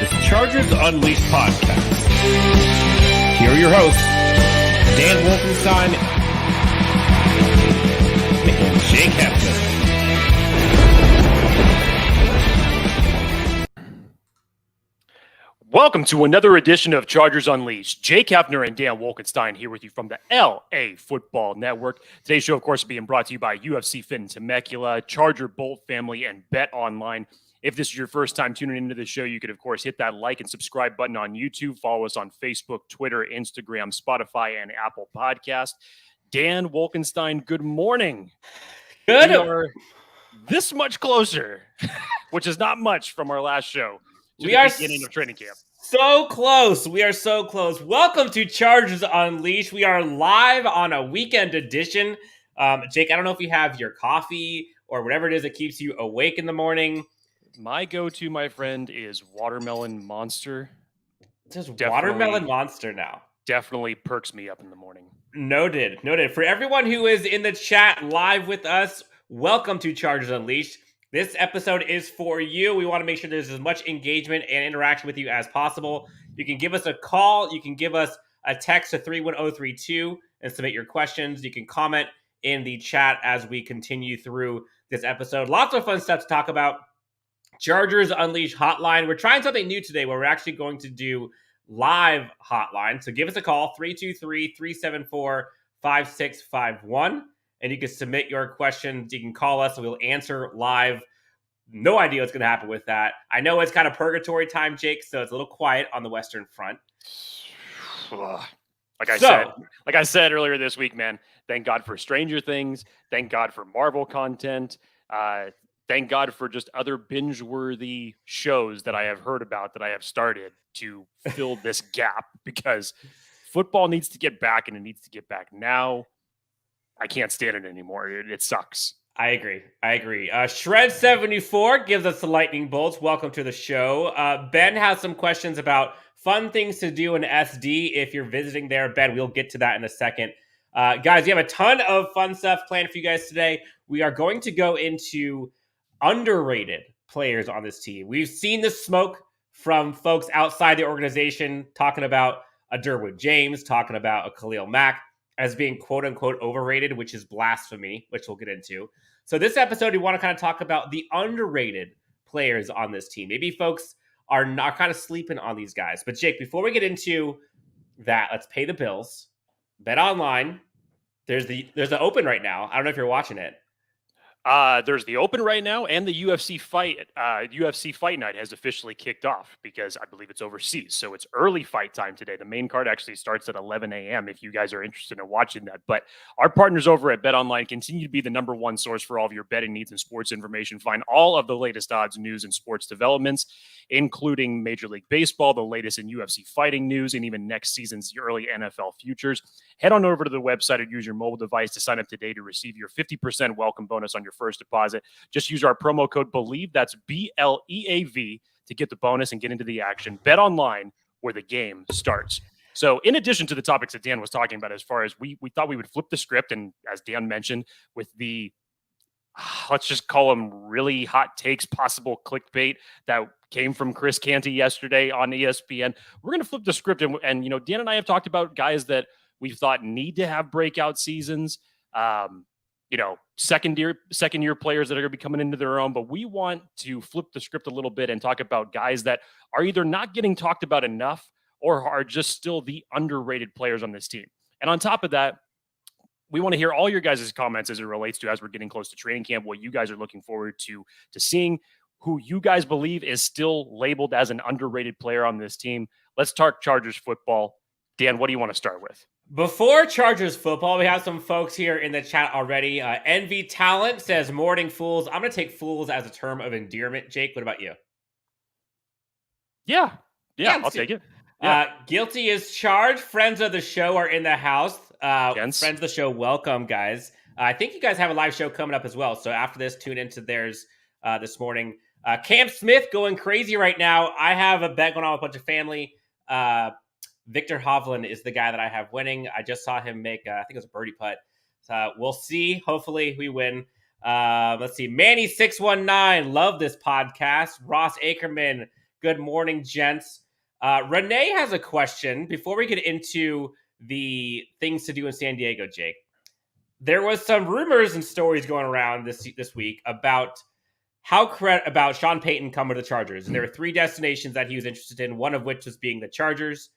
is the Chargers Unleashed Podcast. Here are your hosts, Dan Wolkenstein and Jake Hefner. Welcome to another edition of Chargers Unleashed. Jake Hefner and Dan Wolkenstein here with you from the LAFB Network. Today's show, of course, being brought to you by UFC Fit in Temecula, Charger Bolt Family, and Bet Online. If this is your first time tuning into the show, you could, of course, hit that like and subscribe button on YouTube. Follow us on Facebook, Twitter, Instagram, Spotify, and Apple Podcast. Dan Wolkenstein, good morning. Good. We are this much closer, which is not much from our last show. We are beginning of training camp. So close. We are so close. Welcome to Chargers Unleashed. We are live on a weekend edition. Jake, I don't know if you have your coffee or whatever it is that keeps you awake in the morning. My go-to, my friend, is Watermelon Monster. Just Watermelon Monster now. Definitely perks me up in the morning. Noted. For everyone who is in the chat live with us, welcome to Chargers Unleashed. This episode is for you. We want to make sure there's as much engagement and interaction with you as possible. You can give us a call. You can give us a text to 31032 and submit your questions. You can comment in the chat as we continue through this episode. Lots of fun stuff to talk about. Chargers Unleashed Hotline. We're trying something new today where we're actually going to do live hotline. So give us a call, 323-374-5651. And you can submit your questions. You can call us and we'll answer live. No idea what's going to happen with that. I know it's kind of purgatory time, Jake, so it's a little quiet on the Western Front. Like I said earlier this week, man, thank God for Stranger Things. Thank God for Marvel content. Thank God for just other binge-worthy shows that I have heard about that I have started to fill this gap because football needs to get back and it needs to get back now. I can't stand it anymore. It sucks. I agree. Shred74 gives us the lightning bolts. Welcome to the show. Ben has some questions about fun things to do in SD if you're visiting there. Ben, we'll get to that in a second. Guys, we have a ton of fun stuff planned for you guys today. We are going to go into underrated players on this team. We've seen the smoke from folks outside the organization talking about a Derwin James, talking about a Khalil Mack as being quote-unquote overrated, which is blasphemy, which we'll get into. So this episode, we want to kind of talk about the underrated players on this team. Maybe folks are not kind of sleeping on these guys. But Jake, before we get into that, let's pay the bills. Bet Online. There's the Open right now. I don't know if you're watching it. There's the Open right now, and the UFC fight night has officially kicked off because I believe it's overseas. So it's early fight time today. The main card actually starts at 11 a.m. if you guys are interested in watching that. But our partners over at Bet Online continue to be the number one source for all of your betting needs and sports information. Find all of the latest odds, news, and sports developments, including Major League Baseball, the latest in UFC fighting news, and even next season's early NFL futures. Head on over to the website or use your mobile device to sign up today to receive your 50% welcome bonus on your first deposit. Just use our promo code BELIEVE, that's BLEAV, to get the bonus and get into the action. Bet Online, where the game starts. So in addition to the topics that Dan was talking about, as far as we thought we would flip the script, and as Dan mentioned, with the, let's just call them really hot takes, possible clickbait that came from Chris Canty yesterday on ESPN, we're going to flip the script. And, Dan and I have talked about guys that we thought need to have breakout seasons, second year players that are going to be coming into their own. But we want to flip the script a little bit and talk about guys that are either not getting talked about enough or are just still the underrated players on this team. And on top of that, we want to hear all your guys' comments as it relates to, as we're getting close to training camp, what you guys are looking forward to seeing, who you guys believe is still labeled as an underrated player on this team. Let's talk Chargers football. Dan, what do you want to start with? Before Chargers football, we have some folks here in the chat already. Envy Talent says, morning fools. I'm going to take fools as a term of endearment. Jake, what about you? Yeah, I'll take it. Yeah. Guilty is charged. Friends of the show are in the house. Friends of the show, welcome, guys. I think you guys have a live show coming up as well. So after this, tune into theirs this morning. Cam Smith going crazy right now. I have a bet going on with a bunch of family. Victor Hovland is the guy that I have winning. I just saw him make, I think it was a birdie putt. We'll see. Hopefully we win. Let's see. Manny619, love this podcast. Ross Ackerman, Good morning, gents. Renee has a question before we get into the things to do in San Diego, Jake. There was some rumors and stories going around this week about about Sean Payton coming to the Chargers. And there were 3 destinations that he was interested in, one of which was being the Chargers.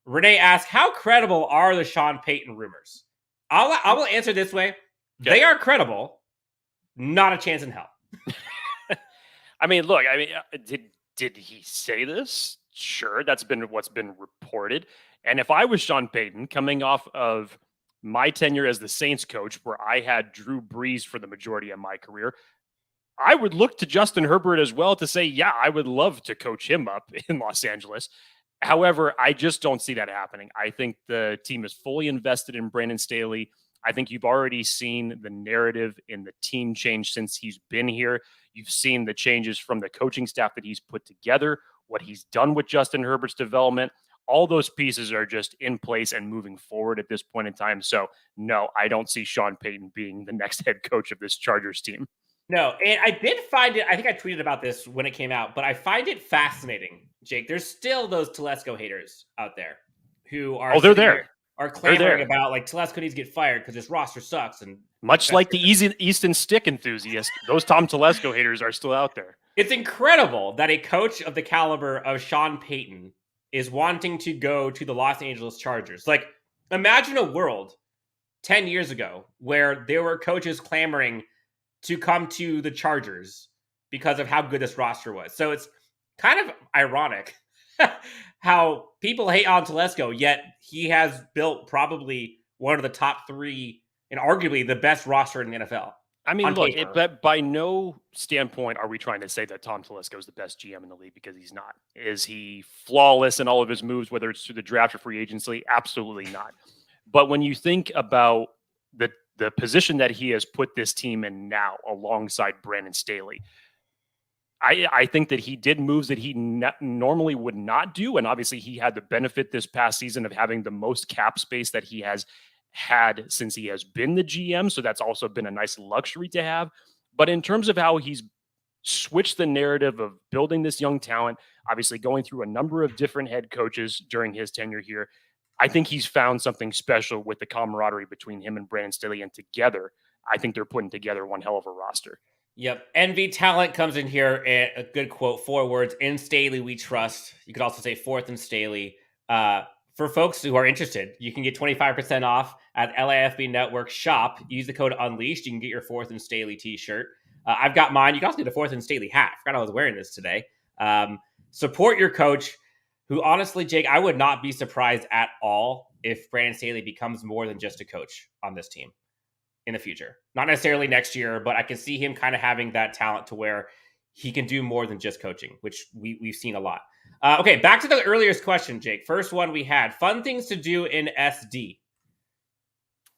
Renee asked, how credible are the Sean Payton rumors? I will answer this way. Okay. They are credible. Not a chance in hell. I mean, look, did he say this? Sure, that's been what's been reported. And if I was Sean Payton, coming off of my tenure as the Saints coach, where I had Drew Brees for the majority of my career, I would look to Justin Herbert as well to say, yeah, I would love to coach him up in Los Angeles. However, I just don't see that happening. I think the team is fully invested in Brandon Staley. I think you've already seen the narrative in the team change since he's been here. You've seen the changes from the coaching staff that he's put together, what he's done with Justin Herbert's development. All those pieces are just in place and moving forward at this point in time. So, no, I don't see Sean Payton being the next head coach of this Chargers team. No, and I did find it, I think I tweeted about this when it came out, but I find it fascinating, Jake. There's still those Telesco haters out there who are they're there. Are clamoring about like Telesco needs to get fired because his roster sucks. And much like the Easton Stick enthusiast, those Tom Telesco haters are still out there. It's incredible that a coach of the caliber of Sean Payton is wanting to go to the Los Angeles Chargers. Like, imagine a world 10 years ago where there were coaches clamoring to come to the Chargers because of how good this roster was. So it's kind of ironic how people hate on Telesco, yet he has built probably one of the top 3 and arguably the best roster in the NFL. I mean, look, by no standpoint are we trying to say that Tom Telesco is the best GM in the league, because he's not. Is he flawless in all of his moves, whether it's through the draft or free agency? Absolutely not. But when you think about the position that he has put this team in now alongside Brandon Staley, I think that he did moves that he normally would not do. And obviously he had the benefit this past season of having the most cap space that he has had since he has been the GM. So that's also been a nice luxury to have. But in terms of how he's switched the narrative of building this young talent, obviously going through a number of different head coaches during his tenure here, I think he's found something special with the camaraderie between him and Brandon Staley, and together, I think they're putting together one hell of a roster. Yep. Envy Talent comes in here. A good quote, 4 words. In Staley, we trust. You could also say fourth in Staley. For folks who are interested, you can get 25% off at LAFB Network shop. Use the code Unleashed. You can get your fourth in Staley t-shirt. I've got mine. You can also get a fourth in Staley hat. I forgot I was wearing this today. Support your coach, who honestly, Jake, I would not be surprised at all if Brandon Staley becomes more than just a coach on this team in the future. Not necessarily next year, but I can see him kind of having that talent to where he can do more than just coaching, which we've seen a lot. Okay, back to the earliest question, Jake. First one we had, fun things to do in SD.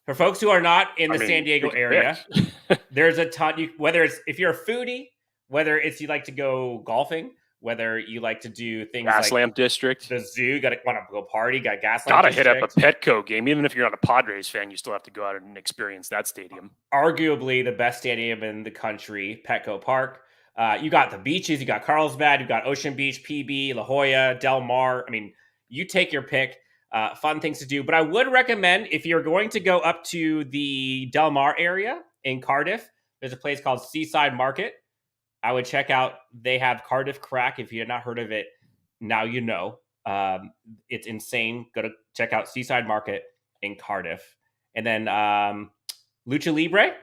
For folks who are not in the San Diego area, there's a ton, whether it's, if you're a foodie, whether it's you like to go golfing, whether you like to do things Gaslamp District, the zoo, want to go party, got Gaslamp Gotta District. hit up a Petco game. Even if you're not a Padres fan, you still have to go out and experience that stadium. Arguably the best stadium in the country, Petco Park. You got the beaches, you got Carlsbad, you got Ocean Beach, PB, La Jolla, Del Mar. I mean, you take your pick. Fun things to do. But I would recommend, if you're going to go up to the Del Mar area in Cardiff, there's a place called Seaside Market. I would check out, they have Cardiff Crack. If you had not heard of it, now you know. It's insane. Go to check out Seaside Market in Cardiff. And then Lucha Libre,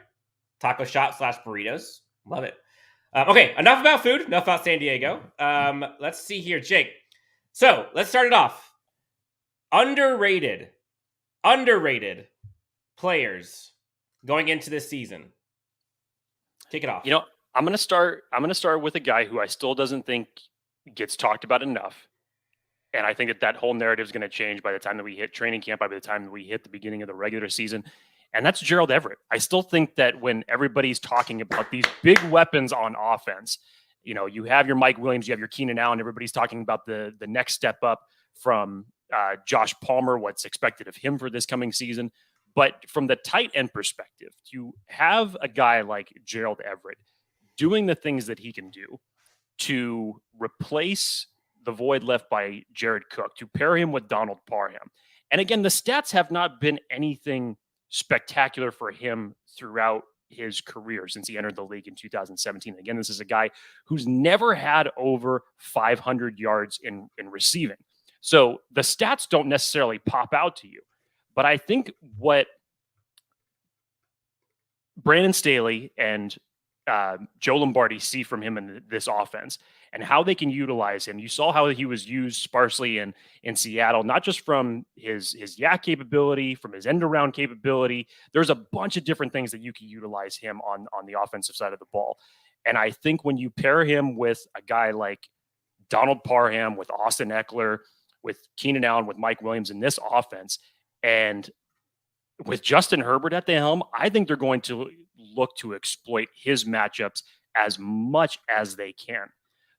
taco shop / burritos. Love it. Okay, enough about food, enough about San Diego. Let's see here, Jake. So let's start it off. Underrated players going into this season. Kick it off. You know, I'm gonna start with a guy who I still doesn't think gets talked about enough. And I think that whole narrative is going to change by the time that we hit training camp, by the time that we hit the beginning of the regular season. And that's Gerald Everett. I still think that when everybody's talking about these big weapons on offense, you know, you have your Mike Williams, you have your Keenan Allen, everybody's talking about the next step up from Josh Palmer, what's expected of him for this coming season. But from the tight end perspective, to have a guy like Gerald Everett doing the things that he can do, to replace the void left by Jared Cook, to pair him with Donald Parham. And again, the stats have not been anything spectacular for him throughout his career since he entered the league in 2017. Again, this is a guy who's never had over 500 yards in receiving. So the stats don't necessarily pop out to you. But I think what Brandon Staley and Joe Lombardi see from him in this offense and how they can utilize him. You saw how he was used sparsely in Seattle, not just from his yak capability, from his end around capability. There's a bunch of different things that you can utilize him on the offensive side of the ball. And I think when you pair him with a guy like Donald Parham, with Austin Eckler, with Keenan Allen, with Mike Williams in this offense, and with Justin Herbert at the helm, I think they're going to look to exploit his matchups as much as they can.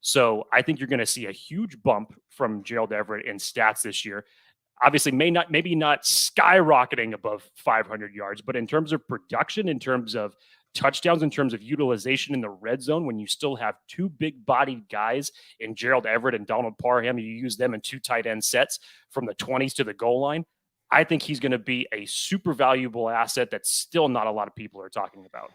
So I think you're going to see a huge bump from Gerald Everett in stats this year. Obviously, maybe not skyrocketing above 500 yards, but in terms of production, in terms of touchdowns, in terms of utilization in the red zone, when you still have two big-bodied guys in Gerald Everett and Donald Parham, you use them in two tight end sets from the 20s to the goal line. I think he's going to be a super valuable asset that still not a lot of people are talking about.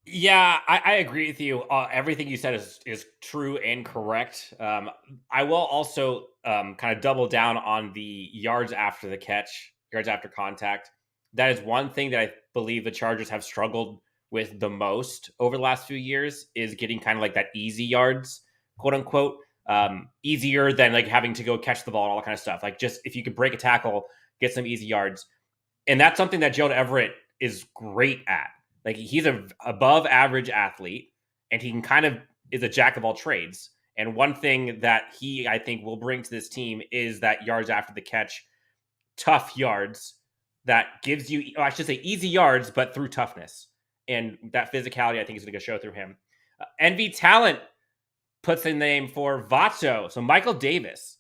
Yeah, I agree with you. Everything you said is true and correct. I will also kind of double down on the yards after the catch, yards after contact. That is one thing that I believe the Chargers have struggled with the most over the last few years, is getting kind of like that easy yards, quote unquote, easier than like having to go catch the ball and all that kind of stuff. Like, just if you could break a tackle, get some easy yards. And that's something that Gerald Everett is great at. Like, he's an above average athlete, and he can kind of is a jack of all trades. And one thing that he, I think, will bring to this team is that yards after the catch, tough yards that gives you, I should say easy yards, but through toughness. And that physicality, I think, is going to show through him. NV Talent puts a name for Vato. So Michael Davis.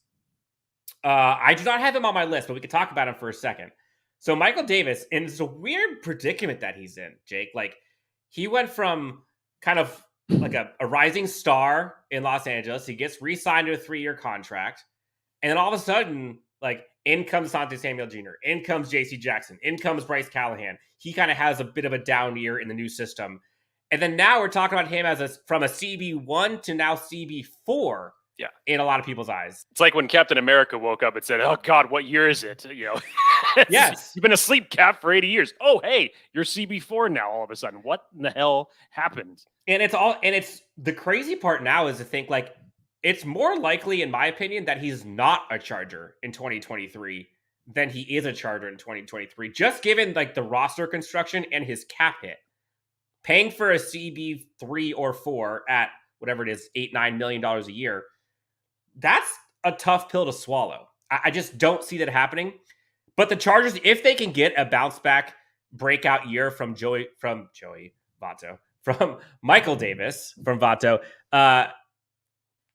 I do not have him on my list, but we could talk about him for a second. So Michael Davis, and it's a weird predicament that he's in, Jake. Like, he went from kind of like a rising star in Los Angeles. He gets re-signed to a 3-year contract. And then all of a sudden, like, in comes Asante Samuel Jr., in comes J.C. Jackson, in comes Bryce Callahan. He kind of has a bit of a down year in the new system. And then now we're talking about him as from a CB1 to now CB4. Yeah, in a lot of people's eyes. It's like when Captain America woke up and said, "Oh God, what year is it?" You know, yes, you've been asleep, Cap, for 80 years. Oh, hey, you're CB4 now. All of a sudden, what in the hell happened? And it's the crazy part now is to think, like, it's more likely, in my opinion, that he's not a Charger in 2023 than he is a Charger in 2023. Just given like the roster construction and his cap hit, paying for a CB3 or 4 at whatever it is, $8-9 million a year. That's a tough pill to swallow. I just don't see that happening. But the Chargers, if they can get a bounce back breakout year from Michael Davis from Vato,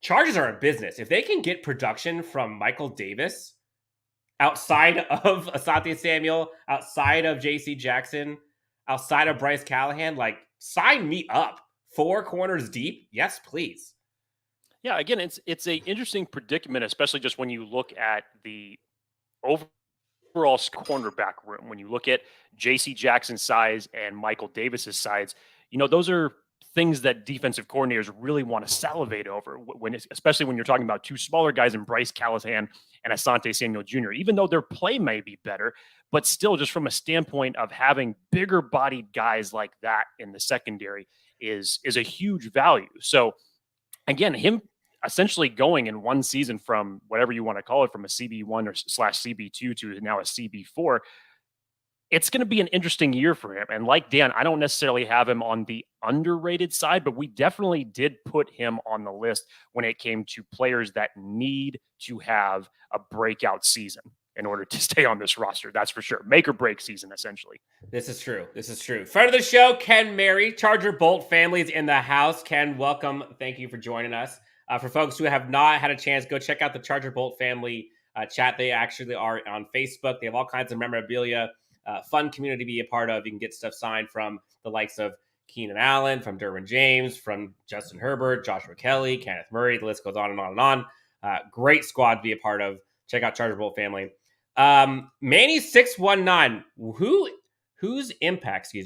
Chargers are in business. If they can get production from Michael Davis outside of Asante Samuel, outside of J.C. Jackson, outside of Bryce Callahan, like, sign me up. 4 corners deep. Yes, please. Yeah, again, it's a interesting predicament, especially just when you look at the overall cornerback room. When you look at J.C. Jackson's size and Michael Davis's size, you know, those are things that defensive coordinators really want to salivate over, especially when you're talking about 2 smaller guys in Bryce Callahan and Asante Samuel Jr., even though their play may be better, but still, just from a standpoint of having bigger bodied guys like that in the secondary is a huge value. So again, him essentially going in one season from whatever you want to call it, from a CB1 or / CB2 to now a CB4, it's going to be an interesting year for him. And like Dan, I don't necessarily have him on the underrated side, but we definitely did put him on the list when it came to players that need to have a breakout season in order to stay on this roster. That's for sure. Make or break season, essentially. This is true. Friend of the show, Ken Mary, Charger Bolt families in the house. Ken, welcome. Thank you for joining us. For folks who have not had a chance, go check out the Charger Bolt family chat. They actually are on Facebook. They have all kinds of memorabilia, fun community to be a part of. You can get stuff signed from the likes of Keenan Allen, from Derwin James, from Justin Herbert, Joshua Kelly, Kenneth Murray. The list goes on and on and on. Great squad to be a part of. Check out Charger Bowl family. Manny619, whose impact,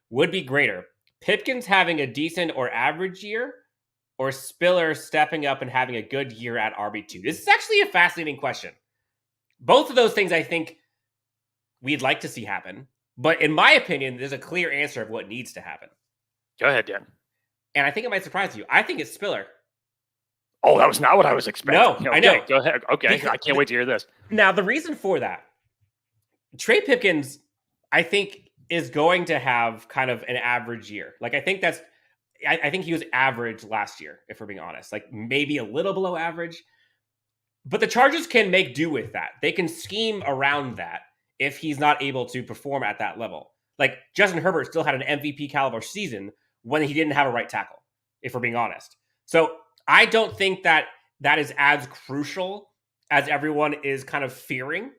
would be greater? Pipkins having a decent or average year, or Spiller stepping up and having a good year at RB2? This is actually a fascinating question. Both of those things I think we'd like to see happen. But in my opinion, there's a clear answer of what needs to happen. Go ahead, Dan. And I think it might surprise you. I think it's Spiller. Oh, that was not what I was expecting. No, okay, I know. Go ahead. Okay, I can't wait to hear this. Now, the reason for that, Trey Pipkins, I think, is going to have kind of an average year. Like, I think he was average last year, if we're being honest. Like, maybe a little below average. But the Chargers can make do with that. They can scheme around that if he's not able to perform at that level. Like, Justin Herbert still had an MVP caliber season when he didn't have a right tackle, if we're being honest. So I don't think that is as crucial as everyone is kind of fearing.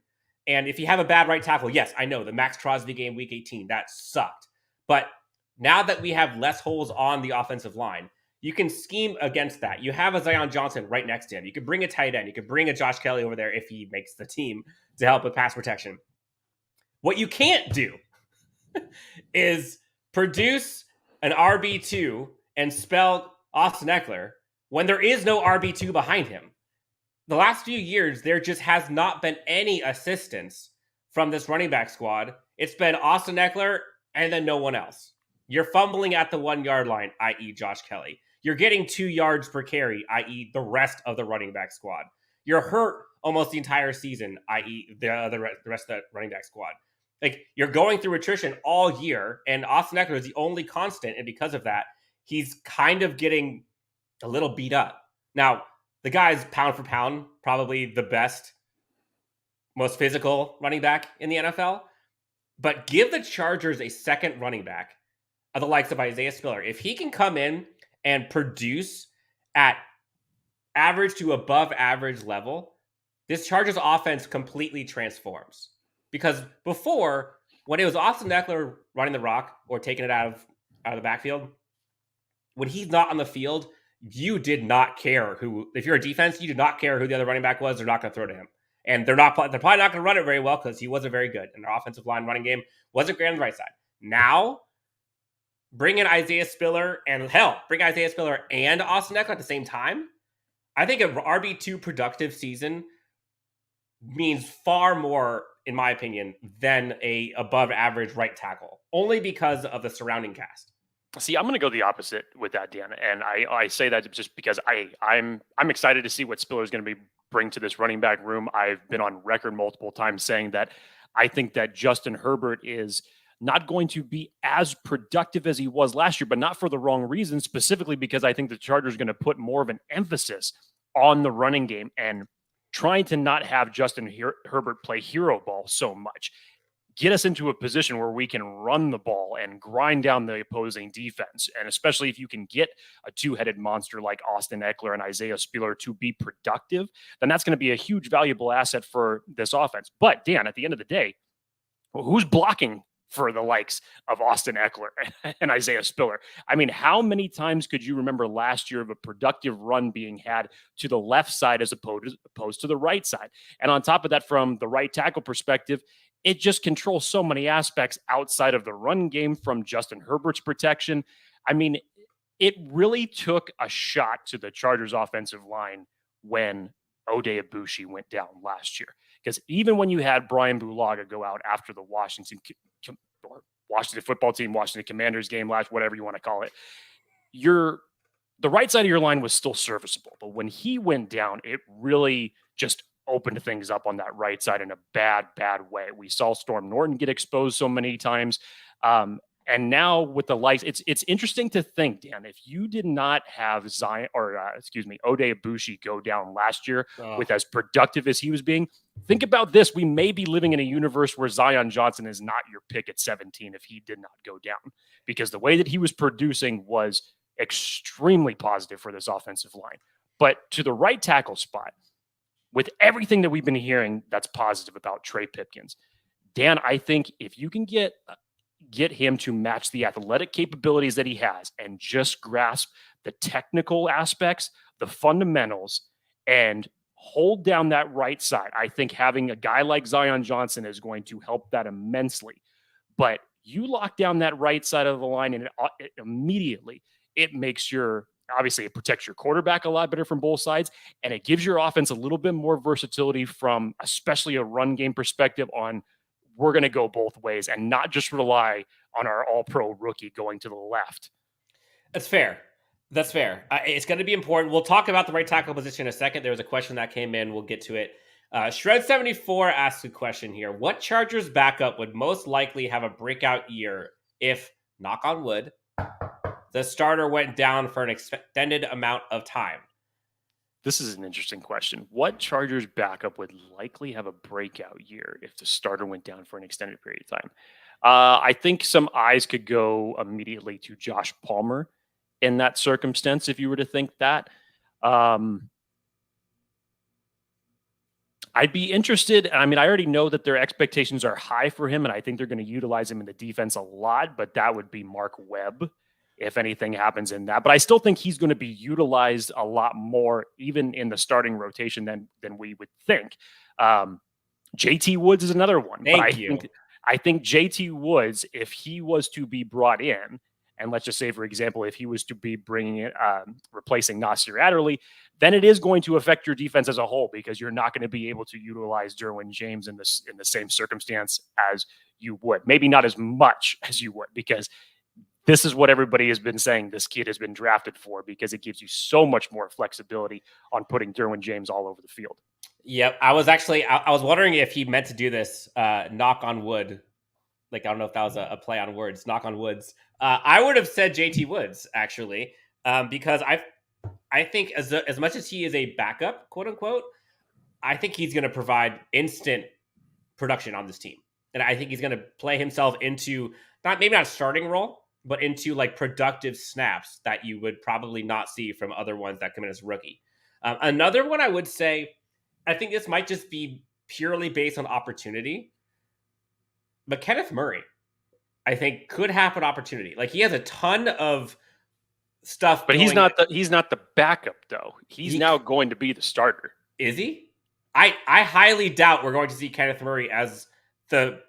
And if you have a bad right tackle, yes, I know the Max Crosby game week 18, that sucked. But now that we have less holes on the offensive line, you can scheme against that. You have a Zion Johnson right next to him. You could bring a tight end. You could bring a Josh Kelly over there if he makes the team to help with pass protection. What you can't do is produce an RB2 and spell Austin Eckler when there is no RB2 behind him. The last few years, there just has not been any assistance from this running back squad. It's been Austin Eckler and then no one else. You're fumbling at the 1 yard line, i.e. Josh Kelly. You're getting 2 yards per carry, i.e. the rest of the running back squad. You're hurt almost the entire season, i.e. the rest of the running back squad. Like, you're going through attrition all year, and Austin Eckler is the only constant, and because of that, he's kind of getting a little beat up. Now, the guy's pound for pound, probably the best, most physical running back in the NFL. But give the Chargers a second running back of the likes of Isaiah Spiller. If he can come in and produce at average to above average level, this Chargers offense completely transforms. Because before, when it was Austin Eckler running the rock or taking it out of the backfield, when he's not on the field, you did not care who. If you're a defense, you did not care who the other running back was. They're not going to throw to him, and they're probably not going to run it very well because he wasn't very good, and their offensive line running game wasn't great on the right side. Now, bring in Isaiah Spiller and bring Isaiah Spiller and Austin Eckler at the same time. I think an RB2 productive season means far more, in my opinion, than a above average right tackle, only because of the surrounding cast. See, I'm going to go the opposite with that, Dan. And I say that just because I'm excited to see what Spiller is going to bring to this running back room. I've been on record multiple times saying that I think that Justin Herbert is not going to be as productive as he was last year, but not for the wrong reason, specifically because I think the Chargers are going to put more of an emphasis on the running game and trying to not have Justin Herbert play hero ball so much. Get us into a position where we can run the ball and grind down the opposing defense. And especially if you can get a two-headed monster like Austin Eckler and Isaiah Spiller to be productive, then that's going to be a huge valuable asset for this offense. But Dan, at the end of the day, who's blocking for the likes of Austin Eckler and Isaiah Spiller? I mean, how many times could you remember last year of a productive run being had to the left side as opposed to the right side? And on top of that, from the right tackle perspective, it just controls so many aspects outside of the run game from Justin Herbert's protection. I mean, it really took a shot to the Chargers offensive line when Oday Aboushi went down last year. Because even when you had Brian Bulaga go out after the Washington football team, Washington Commanders game, whatever you want to call it, the right side of your line was still serviceable. But when he went down, it really just opened things up on that right side in a bad way. We saw Storm Norton get exposed so many times. And now with the lights, it's interesting to think, Dan, if you did not have Oday Aboushi go down last year with as productive as he was being, think about this. We may be living in a universe where Zion Johnson is not your pick at 17 if he did not go down, because the way that he was producing was extremely positive for this offensive line. But to the right tackle spot, with everything that we've been hearing that's positive about Trey Pipkins, Dan, I think if you can get get him to match the athletic capabilities that he has and just grasp the technical aspects, the fundamentals, and hold down that right side, I think having a guy like Zion Johnson is going to help that immensely. But you lock down that right side of the line, and it immediately it makes obviously it protects your quarterback a lot better from both sides, and it gives your offense a little bit more versatility from especially a run game perspective on we're going to go both ways and not just rely on our all-pro rookie going to the left. That's fair. That's fair. It's going to be important. We'll talk about the right tackle position in a second. There was a question that came in. We'll get to it. Shred74 asks a question here. What Chargers backup would most likely have a breakout year if, knock on wood, the starter went down for an extended amount of time? This is an interesting question. What Chargers backup would likely have a breakout year if the starter went down for an extended period of time? I think some eyes could go immediately to Josh Palmer in that circumstance, if you were to think that. I'd be interested. I mean, I already know that their expectations are high for him, and I think they're going to utilize him in the defense a lot, but that would be Mark Webb if anything happens in that. But I still think he's going to be utilized a lot more, even in the starting rotation than we would think. JT Woods is another one. I think JT Woods, if he was to be brought in, and let's just say, for example, if he was to be replacing Nas Adderley, then it is going to affect your defense as a whole because you're not going to be able to utilize Derwin James in the same circumstance as you would. Maybe not as much as you would, because this is what everybody has been saying this kid has been drafted for, because it gives you so much more flexibility on putting Derwin James all over the field. Yep. I was wondering if he meant to do this, knock on wood. Like, I don't know if that was a play on words, knock on woods. I would have said JT Woods, actually, because I think as much as he is a backup, quote unquote, I think he's going to provide instant production on this team. And I think he's going to play himself into maybe not a starting role, but into like productive snaps that you would probably not see from other ones that come in as rookie. Another one I would say, I think this might just be purely based on opportunity, but Kenneth Murray, I think, could have an opportunity. Like, he has a ton of stuff, but he's not the backup though. He's now going to be the starter. Is he? I highly doubt we're going to see Kenneth Murray as the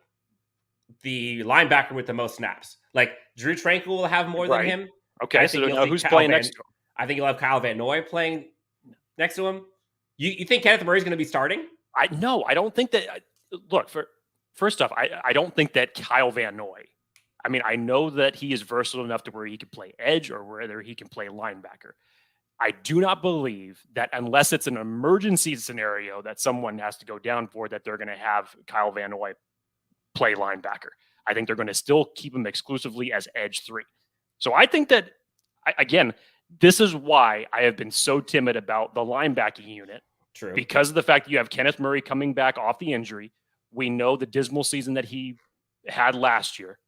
linebacker with the most snaps. Like, Drue Tranquill will have more than him. Okay, so who's playing next to him? I think you'll have Kyle Van Noy playing next to him. You think Kenneth Murray's going to be starting? I don't think that. Look, first off, I don't think that Kyle Van Noy. I mean, I know that he is versatile enough to where he can play edge or whether he can play linebacker. I do not believe that unless it's an emergency scenario that someone has to go down for, that they're going to have Kyle Van Noy play linebacker. I think they're going to still keep him exclusively as edge 3. So I think that, again, this is why I have been so timid about the linebacking unit. True. Because of the fact that you have Kenneth Murray coming back off the injury. We know the dismal season that he had last year.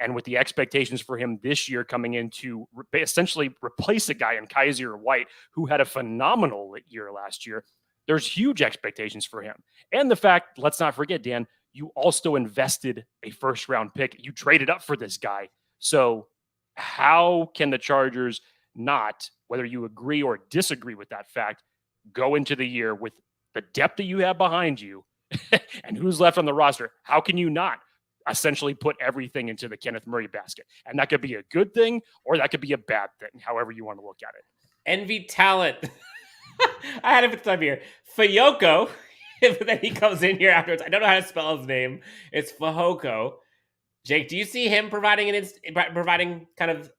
And with the expectations for him this year coming in to essentially replace a guy in Kaiser White who had a phenomenal year last year, there's huge expectations for him. And the fact, let's not forget, Dan, you also invested a first-round pick. You traded up for this guy. So how can the Chargers not, whether you agree or disagree with that fact, go into the year with the depth that you have behind you and who's left on the roster? How can you not essentially put everything into the Kenneth Murray basket? And that could be a good thing or that could be a bad thing, however you want to look at it. Envy talent. I had it time here. Fayoko. But then he comes in here afterwards. I don't know how to spell his name. It's Fahoko. Jake, do you see him providing kind of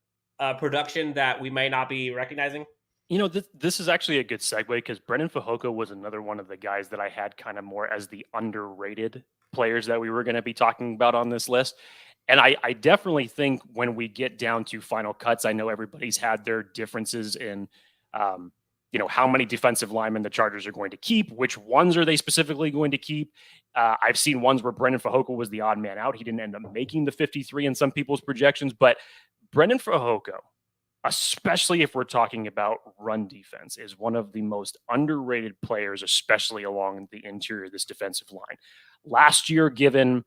production that we may not be recognizing? You know, this is actually a good segue because Brendan Fahoko was another one of the guys that I had kind of more as the underrated players that we were going to be talking about on this list. And I definitely think when we get down to final cuts, I know everybody's had their differences in, how many defensive linemen the Chargers are going to keep, which ones are they specifically going to keep. I've seen ones where Brendan Fahoko was the odd man out. He didn't end up making the 53 in some people's projections, but Brendan Fahoko, especially if we're talking about run defense, is one of the most underrated players, especially along the interior of this defensive line. Last year, given,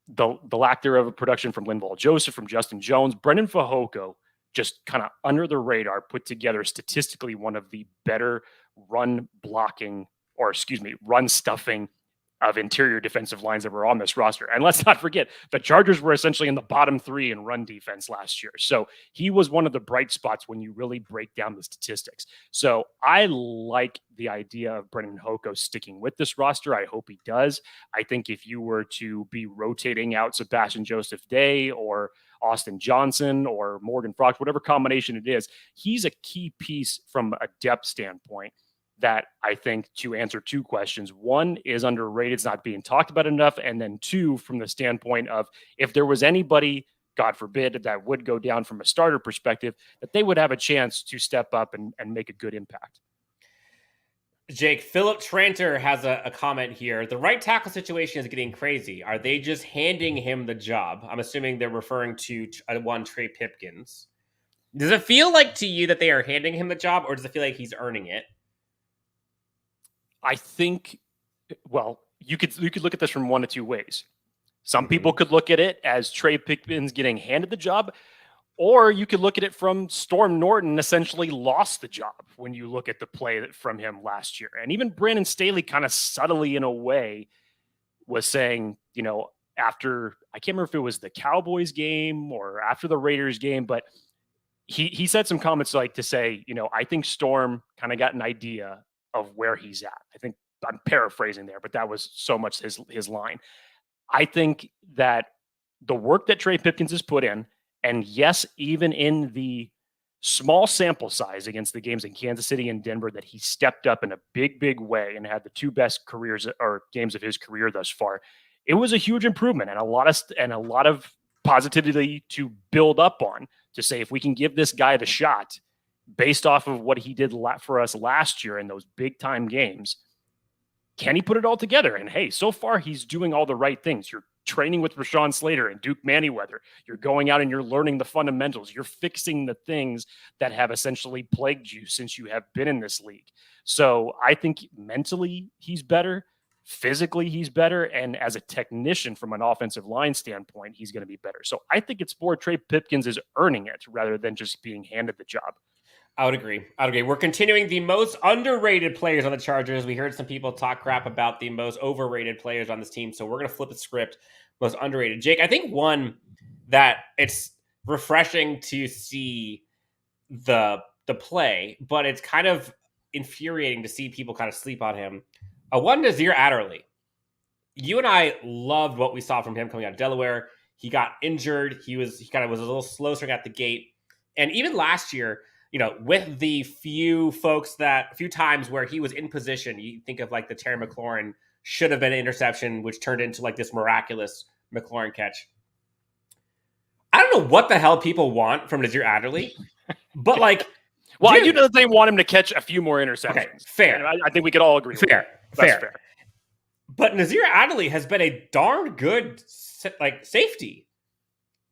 the lack thereof of production from Linval Joseph, from Justin Jones, Brendan Fehoko, just kind of under the radar, put together statistically one of the better run stuffing of interior defensive lines that were on this roster. And let's not forget, the Chargers were essentially in the bottom 3 in run defense last year. So he was one of the bright spots when you really break down the statistics. So I like the idea of Brendan Hoko sticking with this roster. I hope he does. I think if you were to be rotating out Sebastian Joseph Day or Austin Johnson or Morgan Frost, whatever combination it is, he's a key piece from a depth standpoint that I think, to answer 2 questions. 1 is underrated, it's not being talked about enough. And then 2, from the standpoint of if there was anybody, God forbid, that would go down from a starter perspective, that they would have a chance to step up and make a good impact. Jake, Philip Tranter has a comment here. The right tackle situation is getting crazy. Are they just handing him the job? I'm assuming they're referring to one Trey Pipkins. Does it feel like to you that they are handing him the job, or does it feel like he's earning it? I think, well, you could look at this from 1 of 2 ways. Some people could look at it as Trey Pipkins getting handed the job, or you could look at it from Storm Norton essentially lost the job when you look at the play from him last year. And even Brandon Staley kind of subtly in a way was saying, after, I can't remember if it was the Cowboys game or after the Raiders game, but he said some comments like to say, I think Storm kind of got an idea of where he's at. I think I'm paraphrasing there, but that was so much his line. I think that the work that Trey Pipkins has put in, and yes, even in the small sample size against the games in Kansas City and Denver, that he stepped up in a big, big way and had the 2 best games of his career thus far. It was a huge improvement and a lot of positivity to build up on, to say, if we can give this guy the shot based off of what he did for us last year in those big time games, can he put it all together? And hey, so far he's doing all the right things. You're training with Rashawn Slater and Duke Manyweather. You're going out and you're learning the fundamentals. You're fixing the things that have essentially plagued you since you have been in this league. So I think mentally he's better. Physically he's better. And as a technician from an offensive line standpoint, he's going to be better. So I think it's more Trey Pipkins is earning it rather than just being handed the job. I would agree. We're continuing the most underrated players on the Chargers. We heard some people talk crap about the most overrated players on this team, so we're going to flip the script. Most underrated. Jake, I think one that it's refreshing to see the play, but it's kind of infuriating to see people kind of sleep on him. One, Nas Adderley. You and I loved what we saw from him coming out of Delaware. He got injured. He kind of was a little slow starting at the gate. And even last year, with the few times where he was in position, you think of like the Terry McLaurin should have been an interception, which turned into like this miraculous McLaurin catch. I don't know what the hell people want from Nas Adderley, but like, well, I do know that they want him to catch a few more interceptions. Okay, fair. And I think we could all agree. Fair. But Nas Adderley has been a darn good safety.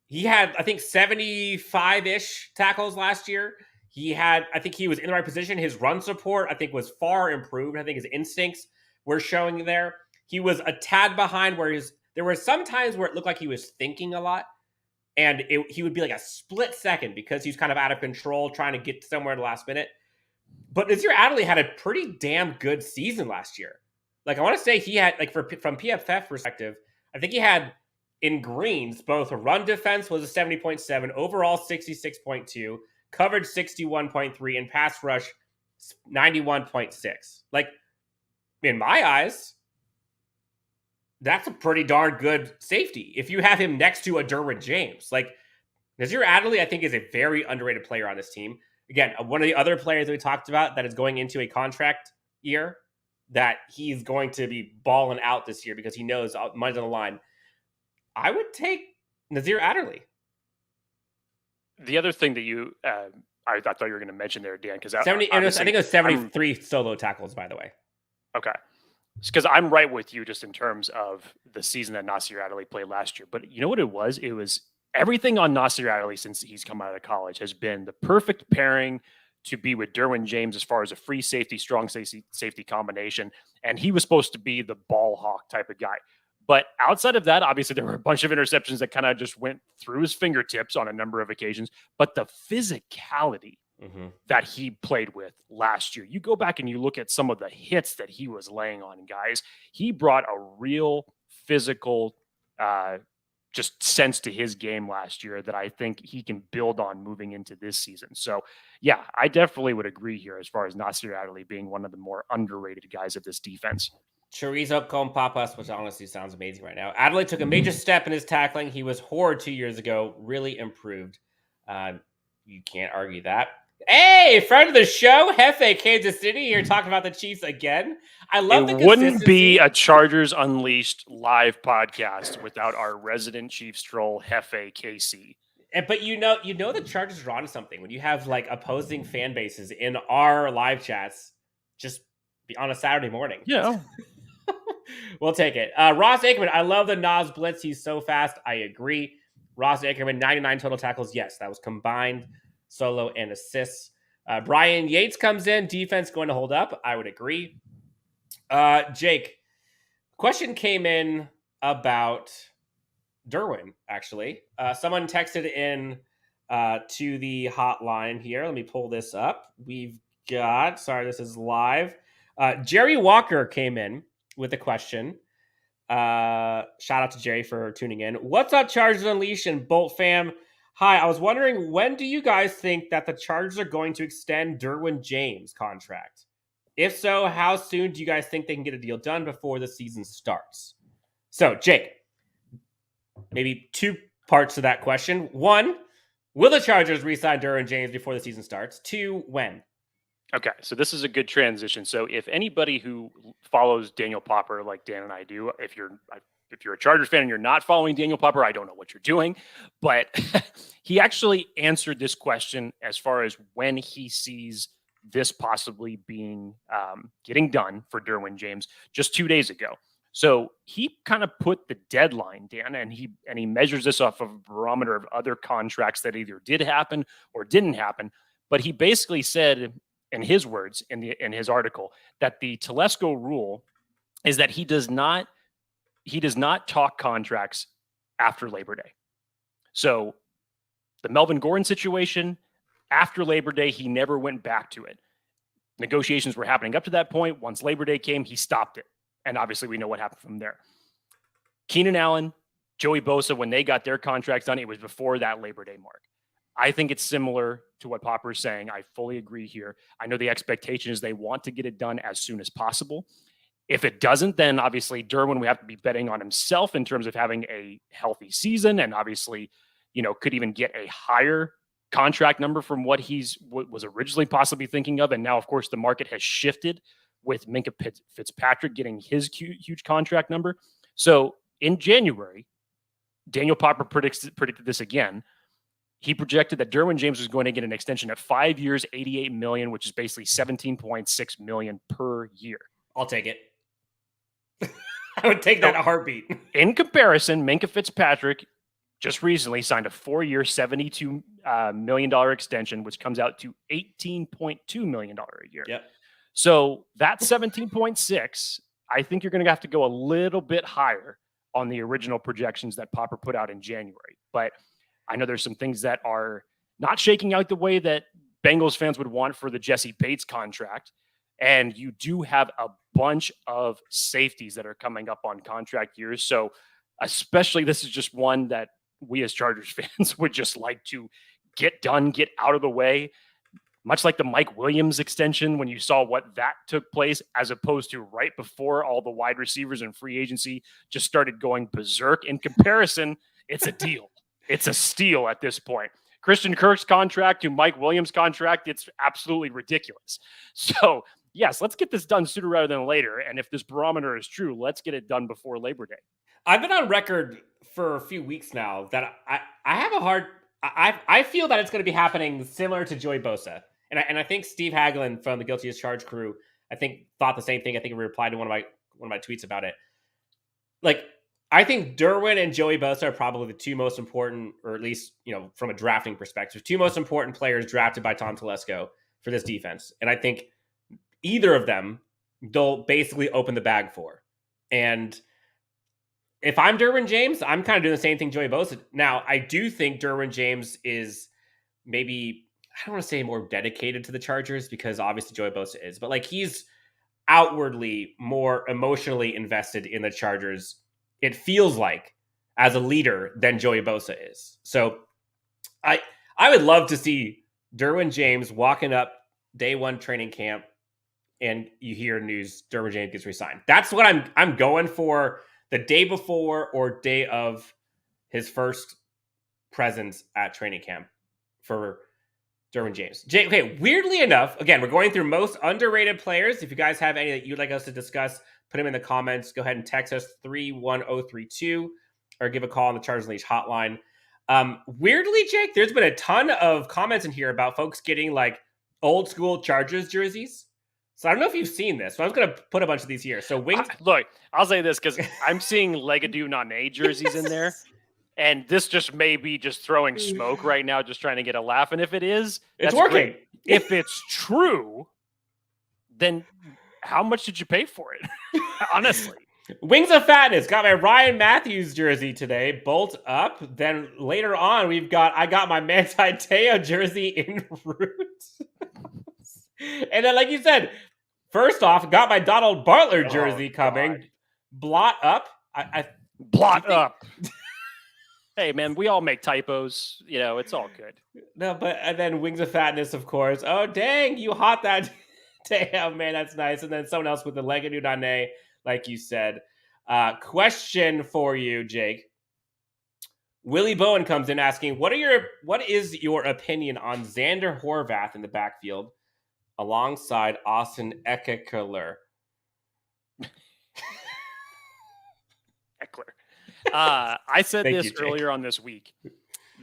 He had, I think, 75-ish tackles last year. I think he was in the right position. His run support, I think, was far improved. I think his instincts were showing there. He was a tad behind there were some times where it looked like he was thinking a lot. And he would be like a split second because he's kind of out of control trying to get somewhere at the last minute. But Nas Adderley had a pretty damn good season last year. Like, I want to say he had, like, from PFF perspective, I think he had in greens, both a run defense was a 70.7, overall 66.2, coverage 61.3, and pass rush 91.6. Like, in my eyes, that's a pretty darn good safety. If you have him next to a Derwin James, like, Nas Adderley, I think, is a very underrated player on this team. Again, one of the other players that we talked about that is going into a contract year, that he's going to be balling out this year because he knows money's on the line. I would take Nas Adderley. The other thing that you, I thought you were going to mention there, Dan, because I think it was 73 solo tackles, by the way. Okay. Because I'm right with you just in terms of the season that Nas Adderley played last year. But you know what it was? It was everything on Nas Adderley since he's come out of college has been the perfect pairing to be with Derwin James as far as a free safety, strong safety combination. And he was supposed to be the ball hawk type of guy. But outside of that, obviously there were a bunch of interceptions that kind of just went through his fingertips on a number of occasions. But the physicality that he played with last year, you go back and you look at some of the hits that he was laying on guys. He brought a real physical just sense to his game last year that I think he can build on moving into this season. So, yeah, I definitely would agree here as far as Nas Adderley being one of the more underrated guys of this defense. Chorizo con papas, which honestly sounds amazing right now. Adderley took a major step in his tackling. He was horrid 2 years ago, really improved. You can't argue that. Hey, friend of the show, Hefe, Kansas City, here talking about the Chiefs again. I love it wouldn't be a Chargers Unleashed live podcast without our resident Chiefs troll, Hefe KC. But you know the Chargers are onto something when you have like opposing fan bases in our live chats just on a Saturday morning. Yeah. We'll take it. Ross Ackerman, I love the Nas blitz. He's so fast. I agree. Ross Ackerman, 99 total tackles. Yes, that was combined solo and assists. Brian Yates comes in. Defense going to hold up. I would agree. Jake, question came in about Derwin, actually. Someone texted in to the hotline here. Let me pull this up. We've got, sorry, this is live. Jerry Walker came in with a question. Shout out to Jerry for tuning in. What's up, Chargers Unleashed and Bolt fam? Hi, I was wondering, when do you guys think that the Chargers are going to extend Derwin James' contract? If so, how soon do you guys think they can get a deal done before the season starts? So, Jake, maybe two parts to that question. One, will the Chargers re-sign Derwin James before the season starts? Two, when? Okay, so this is a good transition. So if anybody who follows Daniel Popper like Dan and I do, if you're a Chargers fan and you're not following Daniel Popper, I don't know what you're doing. But he actually answered this question as far as when he sees this possibly being getting done for Derwin James just 2 days ago. So he kind of put the deadline, Dan, and he measures this off of a barometer of other contracts that either did happen or didn't happen. But he basically said, in his words, in his article, that the Telesco rule is that he does not talk contracts after Labor Day. So the Melvin Gordon situation, after Labor Day, he never went back to it. Negotiations were happening up to that point. Once Labor Day came, he stopped it. And obviously we know what happened from there. Keenan Allen, Joey Bosa, when they got their contracts done, it was before that Labor Day mark. I think it's similar to what Popper is saying. I fully agree here. I know the expectation is they want to get it done as soon as possible. If it doesn't, then obviously Derwin, we have to be betting on himself in terms of having a healthy season, and obviously, could even get a higher contract number from what was originally possibly thinking of. And now, of course, the market has shifted with Minkah Fitzpatrick getting his huge contract number. So in January, Daniel Popper predicted this again. He projected that Derwin James was going to get an extension at 5 years, $88 million, which is basically $17.6 million per year. I'll take it. I would take that in a heartbeat. In comparison, Minkah Fitzpatrick just recently signed a 4-year, $72 million extension, which comes out to $18.2 million a year. Yep. So that 17.6, I think you're going to have to go a little bit higher on the original projections that Popper put out in January. But I know there's some things that are not shaking out the way that Bengals fans would want for the Jesse Bates contract. And you do have a bunch of safeties that are coming up on contract years. So especially this is just one that we as Chargers fans would just like to get done, get out of the way. Much like the Mike Williams extension, when you saw what that took place, as opposed to right before all the wide receivers and free agency just started going berserk. In comparison, it's a deal. It's a steal at this point. Christian Kirk's contract to Mike Williams' contract, it's absolutely ridiculous. So, yes, let's get this done sooner rather than later. And if this barometer is true, let's get it done before Labor Day. I've been on record for a few weeks now that I feel that it's going to be happening similar to Joey Bosa. And I think Steve Hagelin from the Guilty as Charged crew, I think thought the same thing. I think he replied to one of my tweets about it. Like, I think Derwin and Joey Bosa are probably the two most important, or at least, from a drafting perspective, two most important players drafted by Tom Telesco for this defense. And I think either of them, they'll basically open the bag for. And if I'm Derwin James, I'm kind of doing the same thing Joey Bosa. Now, I do think Derwin James is maybe, I don't want to say more dedicated to the Chargers because obviously Joey Bosa is, but like he's outwardly more emotionally invested in the Chargers, it feels like, as a leader than Joey Bosa is. So I would love to see Derwin James walking up day one training camp and you hear news Derwin James gets re-signed. That's what I'm going for, the day before or day of his first presence at training camp for Derwin James. Okay, weirdly enough, again, we're going through most underrated players. If you guys have any that you'd like us to discuss, put them in the comments. Go ahead and text us 31032 or give a call on the Chargers Unleashed Hotline. Weirdly, Jake, there's been a ton of comments in here about folks getting like old school Chargers jerseys. So I don't know if you've seen this. So I was going to put a bunch of these here. So Wings. Look, I'll say this because I'm seeing Legadoo Nane jerseys in there. And this just may be just throwing smoke right now, just trying to get a laugh. And if it is, it's working. Great. If it's true, then how much did you pay for it? Honestly. Wings of Fatness got my Ryan Matthews jersey today, bolt up. Then later on, I got my Manti Te'o jersey in route. And then, like you said, first off, got my Donald Butler jersey coming. God. Blot up. Blot up. Hey, man, we all make typos. You know, it's all good. No, but and then Wings of Fatness, of course. Oh, dang, you hot that. Damn, man, that's nice. And then someone else with the Legadoo Nane, like you said. Question for you, Jake. Willie Bowen comes in asking, what is your opinion on Xander Horvath in the backfield alongside Austin Eckler? Eckler. I said this earlier on this week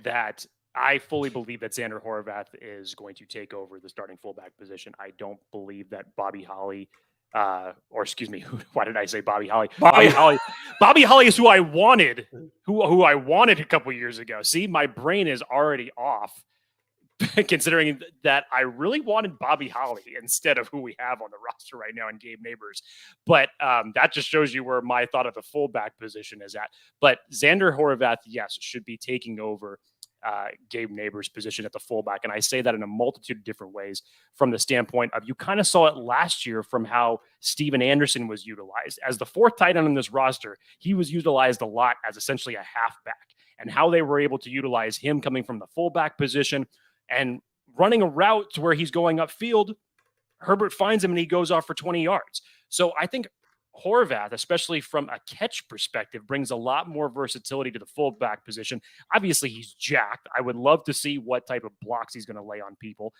that I fully believe that Xander Horvath is going to take over the starting fullback position. I don't believe that Bobby Holly, or excuse me, why did I say Bobby Holly? Bobby Holly is who I wanted, who I wanted a couple years ago. See, my brain is already off. Considering that I really wanted Bobby Holly instead of who we have on the roster right now in Gabe Neighbors. But that just shows you where my thought of the fullback position is at. But Xander Horvath, yes, should be taking over Gabe Neighbors' position at the fullback. And I say that in a multitude of different ways from the standpoint of you kind of saw it last year from how Steven Anderson was utilized. As the fourth tight end on this roster, he was utilized a lot as essentially a halfback. And how they were able to utilize him coming from the fullback position and running a route to where he's going upfield, Herbert finds him and he goes off for 20 yards. So I think Horvath, especially from a catch perspective, brings a lot more versatility to the fullback position. Obviously, he's jacked. I would love to see what type of blocks he's going to lay on people.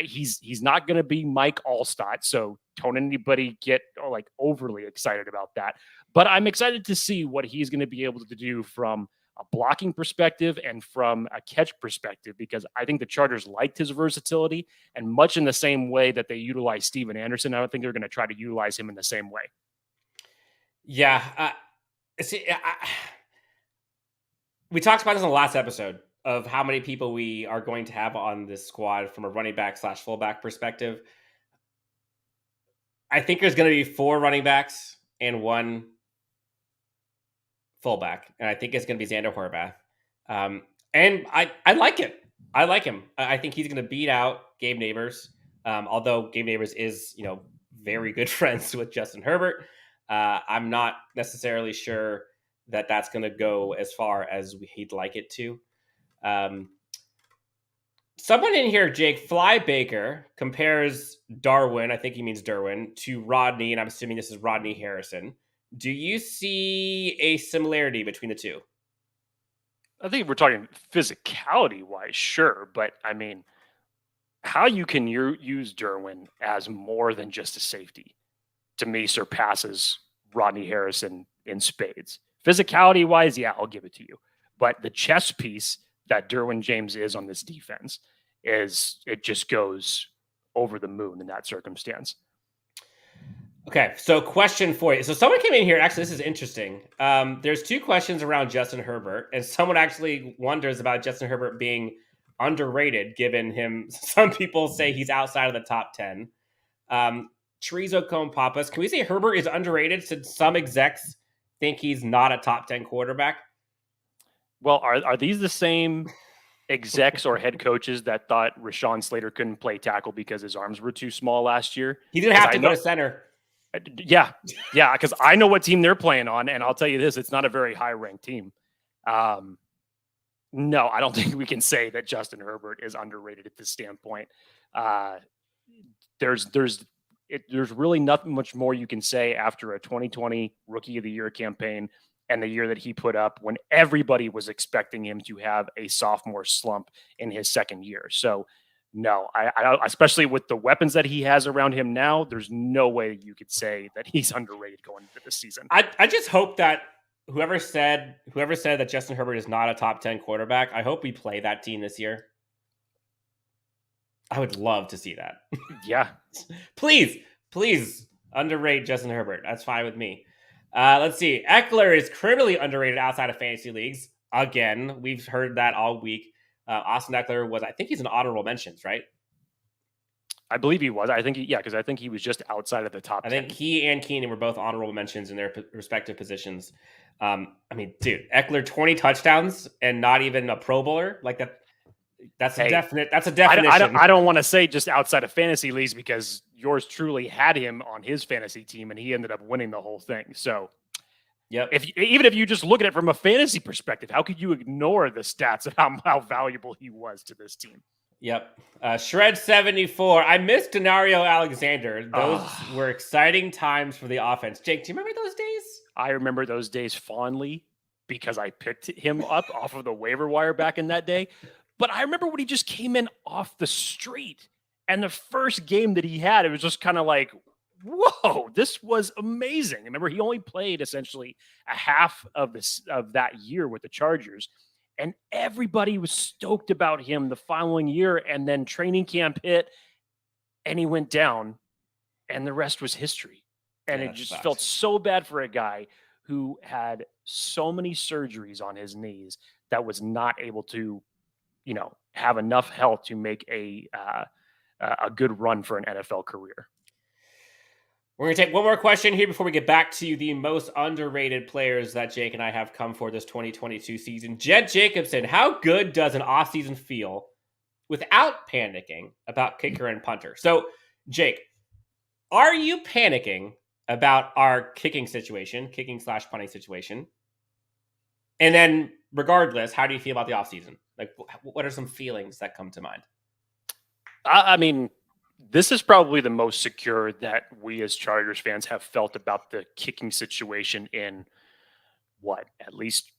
He's not going to be Mike Allstott, so don't anybody get like overly excited about that. But I'm excited to see what he's going to be able to do from a blocking perspective and from a catch perspective, because I think the Chargers liked his versatility, and much in the same way that they utilize Steven Anderson, I don't think they're going to try to utilize him in the same way. Yeah. We talked about this in the last episode of how many people we are going to have on this squad from a running back / fullback perspective. I think there's going to be 4 running backs and 1 fullback, and I think it's going to be Xander Horvath. And I like it. I like him. I think he's going to beat out Gabe Neighbors, although Gabe Neighbors is, very good friends with Justin Herbert. I'm not necessarily sure that that's going to go as far as he'd like it to. Someone in here, Jake Flybaker, compares Darwin, I think he means Derwin, to Rodney, and I'm assuming this is Rodney Harrison. Do you see a similarity between the two? I think if we're talking physicality-wise, sure. But, I mean, how you can use Derwin as more than just a safety, to me, surpasses Rodney Harrison in spades. Physicality-wise, yeah, I'll give it to you. But the chess piece that Derwin James is on this defense it just goes over the moon in that circumstance. Okay, so question for you. So someone came in here. Actually, this is interesting. There's 2 questions around Justin Herbert, and someone actually wonders about Justin Herbert being underrated, given him. Some people say he's outside of the top 10. Chorizo Cone Papas, can we say Herbert is underrated since some execs think he's not a top 10 quarterback? Well, are these the same execs or head coaches that thought Rashawn Slater couldn't play tackle because his arms were too small last year? He didn't have to go to center. Yeah, because I know what team they're playing on, and I'll tell you this, it's not a very high-ranked team. No, I don't think we can say that Justin Herbert is underrated at this standpoint. There's really nothing much more you can say after a 2020 Rookie of the Year campaign and the year that he put up when everybody was expecting him to have a sophomore slump in his second year. So, no, I especially with the weapons that he has around him now, there's no way you could say that he's underrated going into this season. I just hope that whoever said that Justin Herbert is not a top 10 quarterback, I hope we play that team this year. I would love to see that. Yeah. Please underrate Justin Herbert. That's fine with me. Let's see. Eckler is criminally underrated outside of fantasy leagues. Again, we've heard that all week. Austin Eckler I think he's an honorable mentions, right? I believe he was. I think because I think he was just outside of the top 10. I think he and Keenan were both honorable mentions in their respective positions. I mean, dude, Eckler 20 touchdowns and not even a Pro Bowler like that. That's a definition. I don't want to say just outside of fantasy leagues because yours truly had him on his fantasy team and he ended up winning the whole thing. So, yep. Even if you just look at it from a fantasy perspective, how could you ignore the stats of how valuable he was to this team? Yep. Shred 74. I missed Denario Alexander. Those were exciting times for the offense. Jake, do you remember those days? I remember those days fondly because I picked him up off of the waiver wire back in that day. But I remember when he just came in off the street and the first game that he had, it was just kind of like, whoa, this was amazing. I remember he only played essentially a half of that year with the Chargers. And everybody was stoked about him the following year. And then training camp hit and he went down and the rest was history. And it just felt so bad for a guy who had so many surgeries on his knees that was not able to, have enough health to make a good run for an NFL career. We're going to take one more question here before we get back to the most underrated players that Jake and I have come for this 2022 season. Jed Jacobson, how good does an offseason feel without panicking about kicker and punter? So, Jake, are you panicking about our kicking/punting situation? And then, regardless, how do you feel about the offseason? Like, what are some feelings that come to mind? I mean, this is probably the most secure that we as Chargers fans have felt about the kicking situation in at least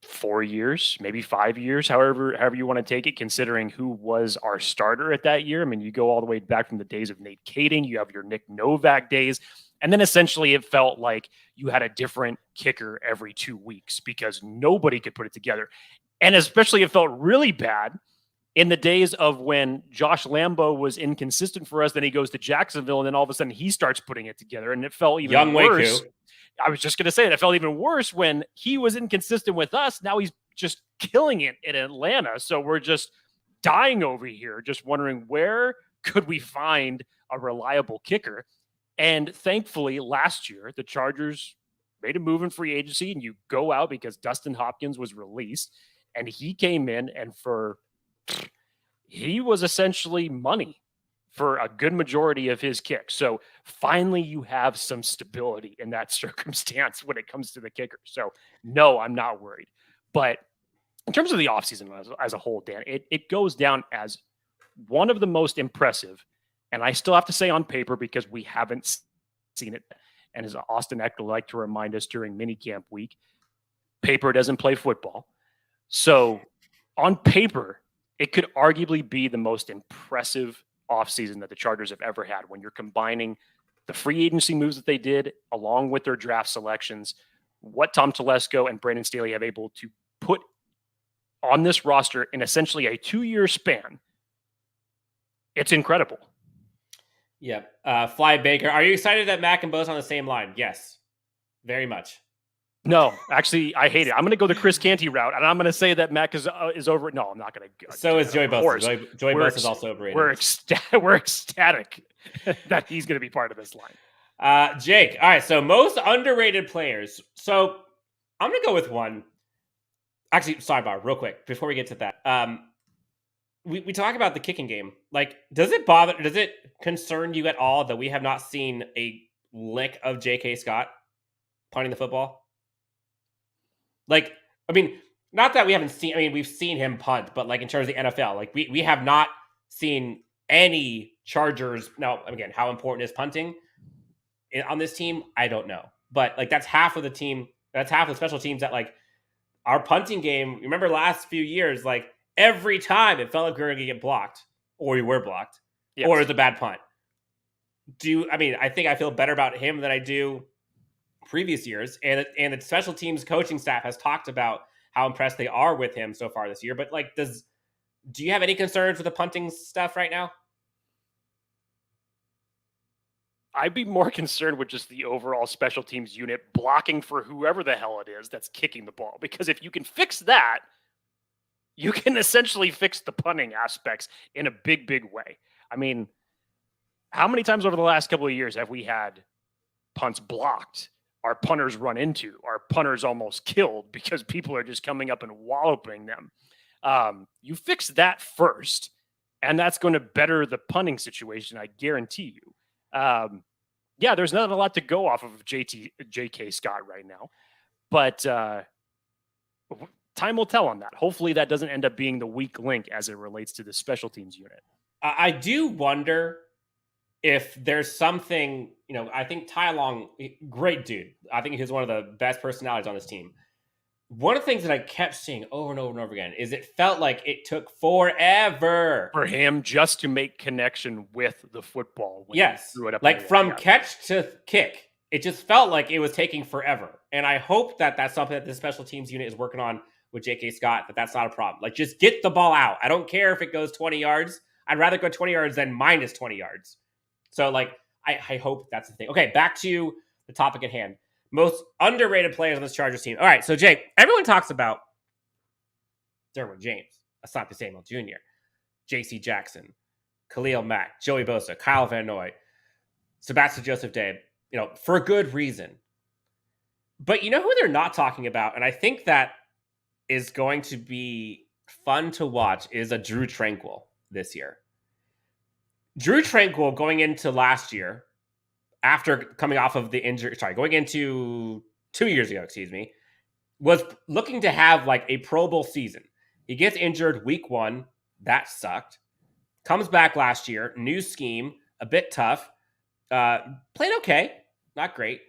4 years, maybe 5 years, however you want to take it, considering who was our starter at that year. I mean, you go all the way back from the days of Nate Kading, you have your Nick Novak days, and then essentially it felt like you had a different kicker every 2 weeks because nobody could put it together. And especially it felt really bad in the days of when Josh Lambo was inconsistent for us, then he goes to Jacksonville, and then all of a sudden he starts putting it together, and it felt even worse. I was just going to say it felt even worse when he was inconsistent with us. Now he's just killing it in Atlanta. So we're just dying over here, just wondering where could we find a reliable kicker. And thankfully, last year, the Chargers made a move in free agency, and you go out because Dustin Hopkins was released, and he came in, and he was essentially money for a good majority of his kicks. So finally you have some stability in that circumstance when it comes to the kicker. So no, I'm not worried. But in terms of the offseason as a whole, Dan, it goes down as one of the most impressive. And I still have to say on paper because we haven't seen it. And as Austin Eckler liked to remind us during minicamp week, paper doesn't play football. So on paper, it could arguably be the most impressive offseason that the Chargers have ever had when you're combining the free agency moves that they did along with their draft selections, what Tom Telesco and Brandon Staley have able to put on this roster in essentially a 2-year span. It's incredible. Yeah. Fly Baker, are you excited that Mac and Bo's on the same line? Yes, very much. No, actually, I hate it. I'm going to go the Chris Canty route, and I'm going to say that Mac is over. No, I'm not going to. So is Joey Bosa. Joey Bosa is also overrated. We're ecstatic that he's going to be part of this line. Jake. All right. So most underrated players. So I'm going to go with one. Actually, sidebar real quick before we get to that. We talk about the kicking game. Like, does it concern you at all that we have not seen a lick of J.K. Scott punting the football? Like, I mean, not that we haven't seen, I mean, we've seen him punt, but like in terms of the NFL, like we have not seen any Chargers. Now, again, how important is punting on this team? I don't know. But like that's half of the team, that's half of the special teams that like our punting game. Remember last few years, like every time it felt like we were going to get blocked or we were blocked or it was a bad punt. I think I feel better about him than I do previous years. And the special teams coaching staff has talked about how impressed they are with him so far this year. But like, do you have any concerns with the punting stuff right now? I'd be more concerned with just the overall special teams unit blocking for whoever the hell it is that's kicking the ball. Because if you can fix that, you can essentially fix the punting aspects in a big, big way. I mean, how many times over the last couple of years have we had punts blocked, our punters run into, our punters almost killed because people are just coming up and walloping them? You fix that first, and that's going to better the punting situation, I guarantee you. Yeah, there's not a lot to go off of J.K. Scott right now, but time will tell on that. Hopefully that doesn't end up being the weak link as it relates to the special teams unit. I do wonder if there's something, I think Ty Long, great dude. I think he's one of the best personalities on this team. One of the things that I kept seeing over and over and over again is it felt like it took forever for him just to make connection with the football. When he threw it up like from catch to kick. It just felt like it was taking forever. And I hope that that's something that the special teams unit is working on with J.K. Scott, that's not a problem. Like, just get the ball out. I don't care if it goes 20 yards. I'd rather go 20 yards than minus 20 yards. So, like, I hope that's the thing. Okay, back to the topic at hand. Most underrated players on this Chargers team. All right, so Jake, everyone talks about Derwin James, Asante Samuel Jr., J.C. Jackson, Khalil Mack, Joey Bosa, Kyle Van Noy, Sebastian Joseph Day, for a good reason. But you know who they're not talking about, and I think that is going to be fun to watch, is a Drue Tranquill this year. Drue Tranquill going into last year, after coming off of the injury, going into 2 years ago, was looking to have like a Pro Bowl season. He gets injured week 1. That sucked. Comes back last year. New scheme. A bit tough. Played okay. Not great.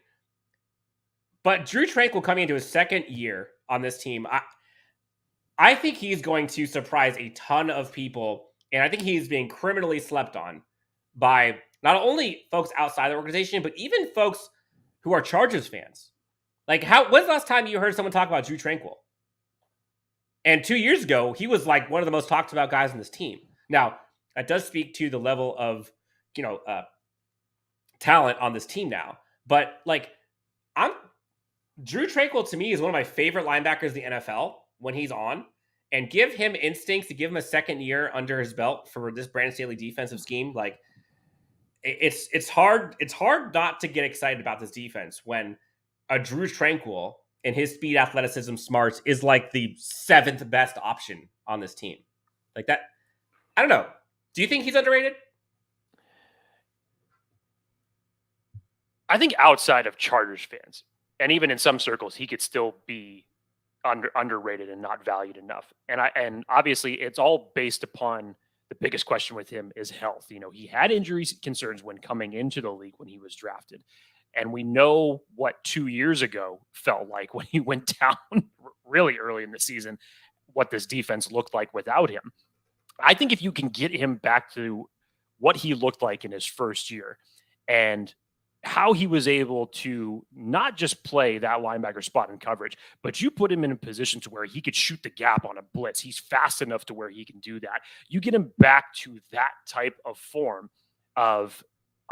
But Drue Tranquill coming into his second year on this team, I think he's going to surprise a ton of people. And I think he's being criminally slept on by not only folks outside the organization, but even folks who are Chargers fans. Like, when's the last time you heard someone talk about Drue Tranquill? And 2 years ago, he was like one of the most talked about guys in this team. Now, that does speak to the level of, talent on this team now. But like, Drue Tranquill to me is one of my favorite linebackers in the NFL when he's on. And give him instincts to give him a second year under his belt for this Brandon Staley defensive scheme. Like, it's hard not to get excited about this defense when a Drue Tranquill and his speed, athleticism, smarts is like the 7th best option on this team. Like that, I don't know. Do you think he's underrated? I think outside of Chargers fans, and even in some circles, he could still be underrated and not valued enough. And obviously it's all based upon the biggest question with him is health. He had injury concerns when coming into the league when he was drafted. And we know what 2 years ago felt like when he went down really early in the season, what this defense looked like without him. I think if you can get him back to what he looked like in his first year and how he was able to not just play that linebacker spot in coverage, but you put him in a position to where he could shoot the gap on a blitz. He's fast enough to where he can do that. You get him back to that type of form of,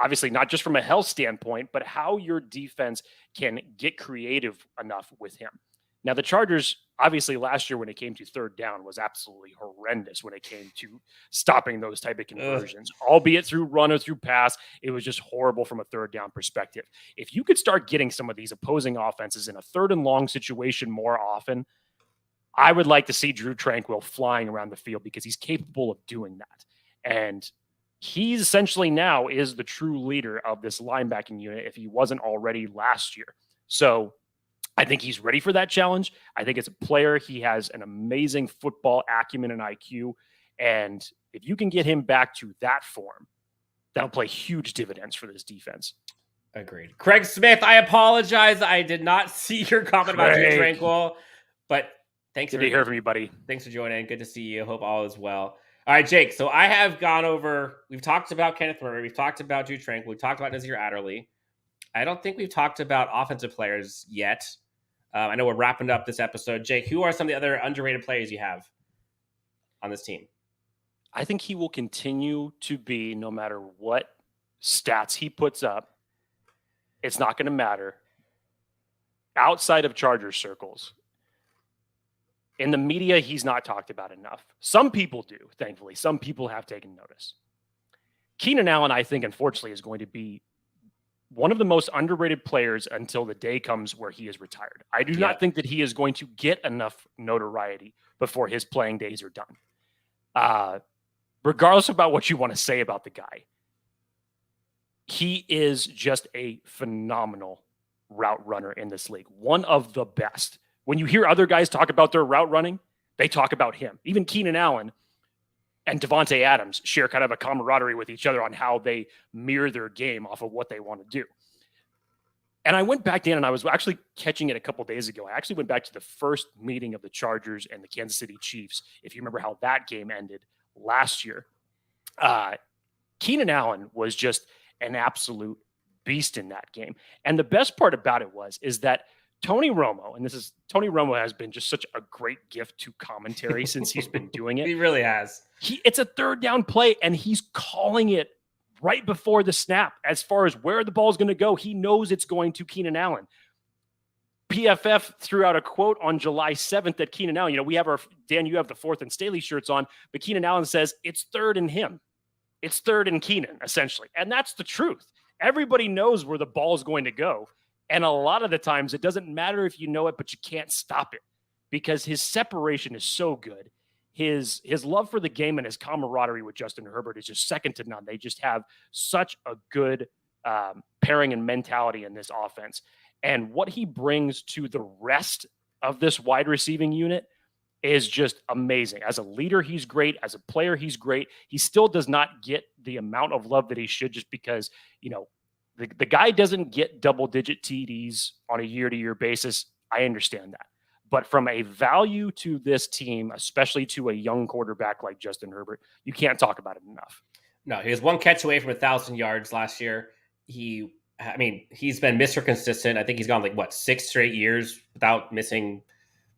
obviously not just from a health standpoint, but how your defense can get creative enough with him. Now, the Chargers, obviously last year when it came to third down, was absolutely horrendous when it came to stopping those type of conversions, albeit through run or through pass. It was just horrible from a third down perspective. If you could start getting some of these opposing offenses in a third and long situation more often, I would like to see Drue Tranquill flying around the field because he's capable of doing that. And he essentially now is the true leader of this linebacking unit if he wasn't already last year. So I think he's ready for that challenge. I think as a player, he has an amazing football acumen and IQ. And if you can get him back to that form, that'll play huge dividends for this defense. Agreed. Craig Smith, I apologize. I did not see your comment about Drue Tranquill, but thanks Good to hear from you, buddy. Thanks for joining. Good to see you. Hope all is well. All right, Jake. So I have gone over, we've talked about Kenneth Murray. We've talked about Drue Tranquill. We've talked about Nas Adderley. I don't think we've talked about offensive players yet. I know we're wrapping up this episode. Jake, who are some of the other underrated players you have on this team? I think he will continue to be, no matter what stats he puts up, it's not going to matter. Outside of Chargers circles, in the media, he's not talked about enough. Some people do, thankfully. Some people have taken notice. Keenan Allen, I think, unfortunately, is going to be one of the most underrated players until the day comes where he is retired. I do not think that he is going to get enough notoriety before his playing days are done. Regardless about what you want to say about the guy, he is just a phenomenal route runner in this league. One of the best. When you hear other guys talk about their route running, they talk about him. Even Keenan Allen and Devontae Adams share kind of a camaraderie with each other on how they mirror their game off of what they want to do. And I went back, Dan, and I was actually catching it a couple days ago. I actually went back to the first meeting of the Chargers and the Kansas City Chiefs, if you remember how that game ended last year. Keenan Allen was just an absolute beast in that game. And the best part about it is that Tony Romo, and Tony Romo has been just such a great gift to commentary since he's been doing it. He really has. It's a third down play, and he's calling it right before the snap as far as where the ball is going to go. He knows it's going to Keenan Allen. PFF threw out a quote on July 7th that Keenan Allen, we have Dan, you have the 4th and Staley shirts on, but Keenan Allen says it's third in him. It's third in Keenan, essentially. And that's the truth. Everybody knows where the ball is going to go. And a lot of the times it doesn't matter if you know it, but you can't stop it because his separation is so good. His love for the game and his camaraderie with Justin Herbert is just second to none. They just have such a good pairing and mentality in this offense. And what he brings to the rest of this wide receiving unit is just amazing. As a leader, he's great. As a player, he's great. He still does not get the amount of love that he should just because, the guy doesn't get double-digit TDs on a year-to-year basis. I understand that. But from a value to this team, especially to a young quarterback like Justin Herbert, you can't talk about it enough. No, he was one catch away from 1,000 yards last year. He's been Mr. Consistent. I think he's gone 6 straight years without missing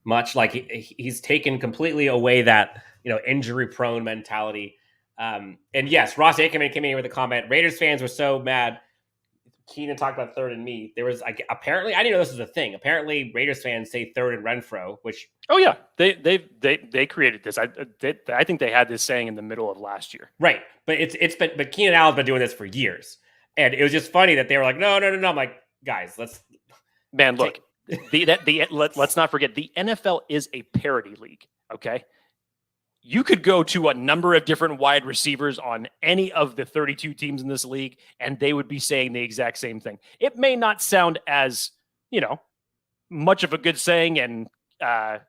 much. He's taken completely away that, injury-prone mentality. And yes, Ross Ackerman came in with a comment. Raiders fans were so mad. Keenan talked about third and me. There was apparently, I didn't know this was a thing. Apparently, Raiders fans say third and Renfro, which they created this. I think they had this saying in the middle of last year, right? But Keenan Allen's been doing this for years, and it was just funny that they were like, no. I'm like, guys, let's look. Let's not forget the NFL is a parity league. Okay. You could go to a number of different wide receivers on any of the 32 teams in this league, and they would be saying the exact same thing. It may not sound as, much of a good saying and, third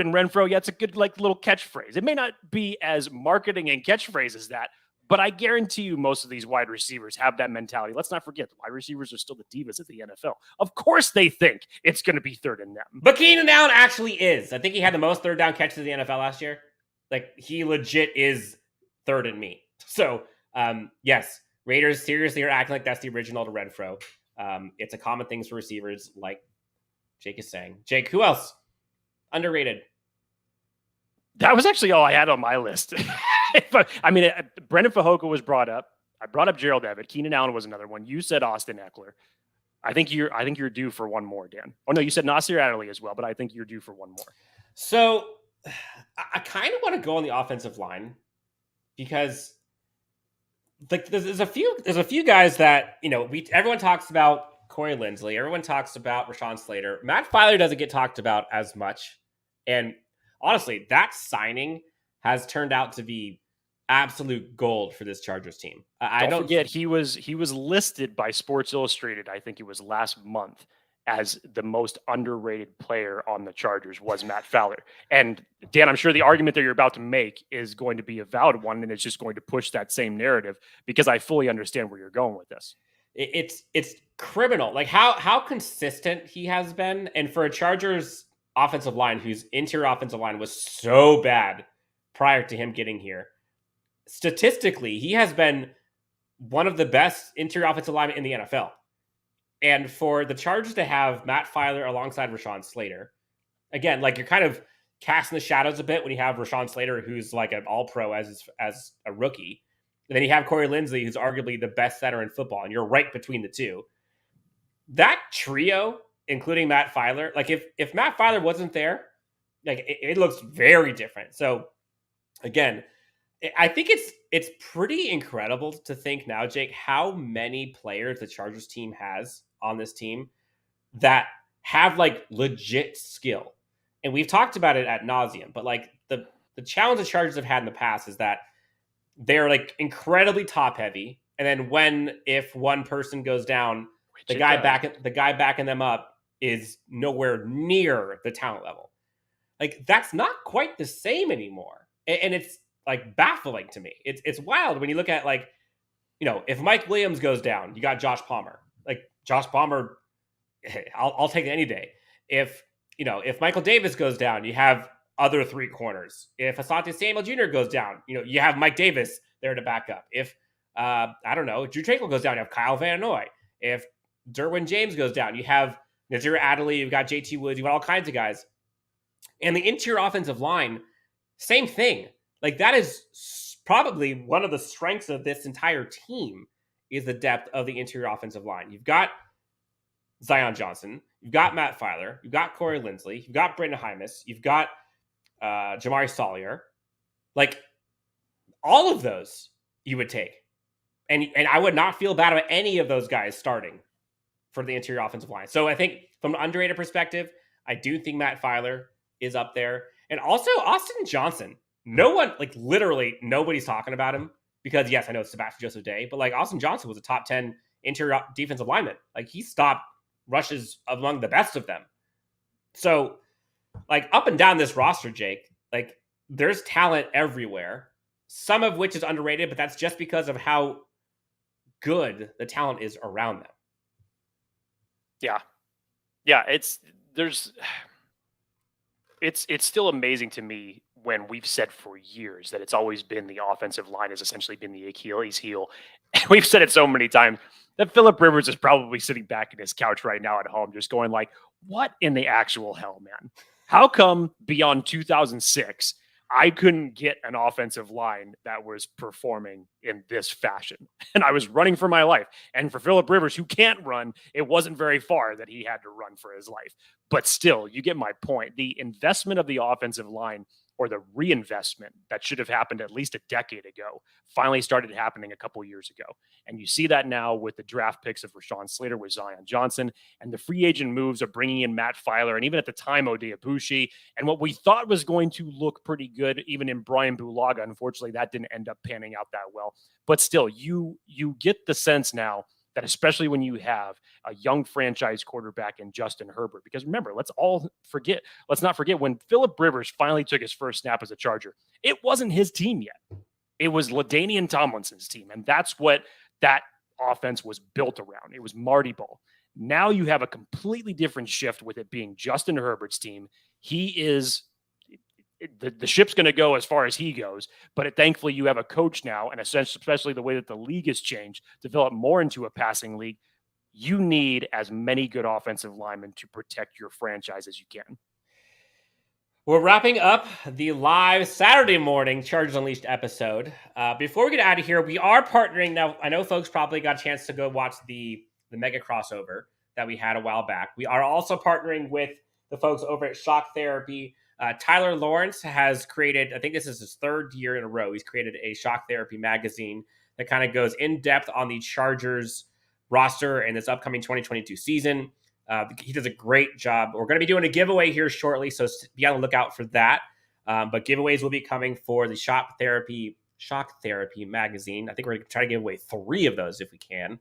and Renfro. Yeah, it's a good, little catchphrase. It may not be as marketing and catchphrase as that, but I guarantee you most of these wide receivers have that mentality. Let's not forget, the wide receivers are still the divas of the NFL. Of course they think it's going to be third and them. But Keenan Allen actually is. I think he had the most third down catches in the NFL last year. He legit is third and me. So, yes, Raiders seriously are acting like that's the original to Renfro. It's a common thing for receivers, like Jake is saying. Jake, who else? Underrated. That was actually all I had on my list. Brendan Fehoko was brought up. I brought up Gerald Everett. Keenan Allen was another one. You said Austin Eckler. I think you're due for one more, Dan. Oh no, you said Nas Adderley as well, but I think you're due for one more. So I kind of want to go on the offensive line because like there's a few guys that, you know, everyone talks about Corey Linsley, everyone talks about Rashawn Slater. Matt Feiler doesn't get talked about as much. And honestly, that signing has turned out to be absolute gold for this Chargers team. I don't forget he was listed by Sports Illustrated, I think it was last month, as the most underrated player on the Chargers was Matt Feiler. And Dan, I'm sure the argument that you're about to make is going to be a valid one, and it's just going to push that same narrative because I fully understand where you're going with this. It's criminal, like how consistent he has been, and for a Chargers offensive line whose interior offensive line was so bad prior to him getting here. Statistically, he has been one of the best interior offensive linemen in the NFL. And for the Chargers to have Matt Feiler alongside Rashawn Slater, again, like you're kind of casting the shadows a bit when you have Rashawn Slater, who's like an all-pro as a rookie. And then you have Corey Linsley, who's arguably the best center in football, and you're right between the two. That trio, including Matt Feiler, like if Matt Feiler wasn't there, like it looks very different. So again, I think it's pretty incredible to think now, Jake, how many players the Chargers team has on this team that have like legit skill. And we've talked about it ad nauseum, but like the challenge the Chargers have had in the past is that they're like incredibly top heavy. And then if one person goes down, the guy backing them up is nowhere near the talent level. Like that's not quite the same anymore. And it's like baffling to me. It's wild when you look at, like, you know, if Mike Williams goes down, you got Josh Palmer. Like Josh Palmer, I'll take it any day. If Michael Davis goes down, you have other three corners. If Asante Samuel Jr. goes down, you know, you have Mike Davis there to back up. If I don't know, Drue Tranquill goes down, you have Kyle Van Noy. If Derwin James goes down, you have Nas Adderley, you've got JT Woods, you've got all kinds of guys. And the interior offensive line, same thing. Like that is probably one of the strengths of this entire team is the depth of the interior offensive line. You've got Zion Johnson, you've got Matt Feiler, you've got Corey Linsley, you've got Brandon Hymus, you've got Jamari Salyer. Like all of those you would take. And I would not feel bad about any of those guys starting for the interior offensive line. So I think from an underrated perspective, I do think Matt Feiler is up there. And also Austin Johnson. No one, like literally nobody's talking about him because, yes, I know it's Sebastian Joseph Day, but like Austin Johnson was a top 10 interior defensive lineman. Like he stopped rushes among the best of them. So like up and down this roster, Jake, like there's talent everywhere, some of which is underrated, but that's just because of how good the talent is around them. Yeah. Yeah. It's still amazing to me when we've said for years that it's always been the offensive line has essentially been the Achilles heel. And we've said it so many times that Phillip Rivers is probably sitting back in his couch right now at home, just going like, what in the actual hell, man? How come beyond 2006, I couldn't get an offensive line that was performing in this fashion? And I was running for my life. And for Phillip Rivers, who can't run, it wasn't very far that he had to run for his life. But still, you get my point. The investment of the offensive line, or the reinvestment that should have happened at least a decade ago, finally started happening a couple years ago. And you see that now with the draft picks of Rashawn Slater with Zion Johnson and the free agent moves of bringing in Matt Feiler and even at the time Oday Abushi and what we thought was going to look pretty good even in Brian Bulaga. Unfortunately, that didn't end up panning out that well. But still, you get the sense now that especially when you have a young franchise quarterback in Justin Herbert, because remember, let's not forget when Phillip Rivers finally took his first snap as a Charger, it wasn't his team yet. It was LaDainian Tomlinson's team. And that's what that offense was built around. It was Marty Ball. Now you have a completely different shift with it being Justin Herbert's team. He is the ship's going to go as far as he goes, but thankfully you have a coach now, and especially the way that the league has changed, develop more into a passing league. You need as many good offensive linemen to protect your franchise as you can. We're wrapping up the live Saturday morning Chargers Unleashed episode. Before we get out of here, we are partnering now. I know folks probably got a chance to go watch the mega crossover that we had a while back. We are also partnering with the folks over at Shock Therapy. Tyler Lawrence has created, I think this is his third year in a row, he's created a Shock Therapy magazine that kind of goes in depth on the Chargers roster and this upcoming 2022 season. He does a great job. We're going to be doing a giveaway here shortly, so be on the lookout for that. But giveaways will be coming for the Shock Therapy magazine. I think we're going to try to give away 3 of those if we can.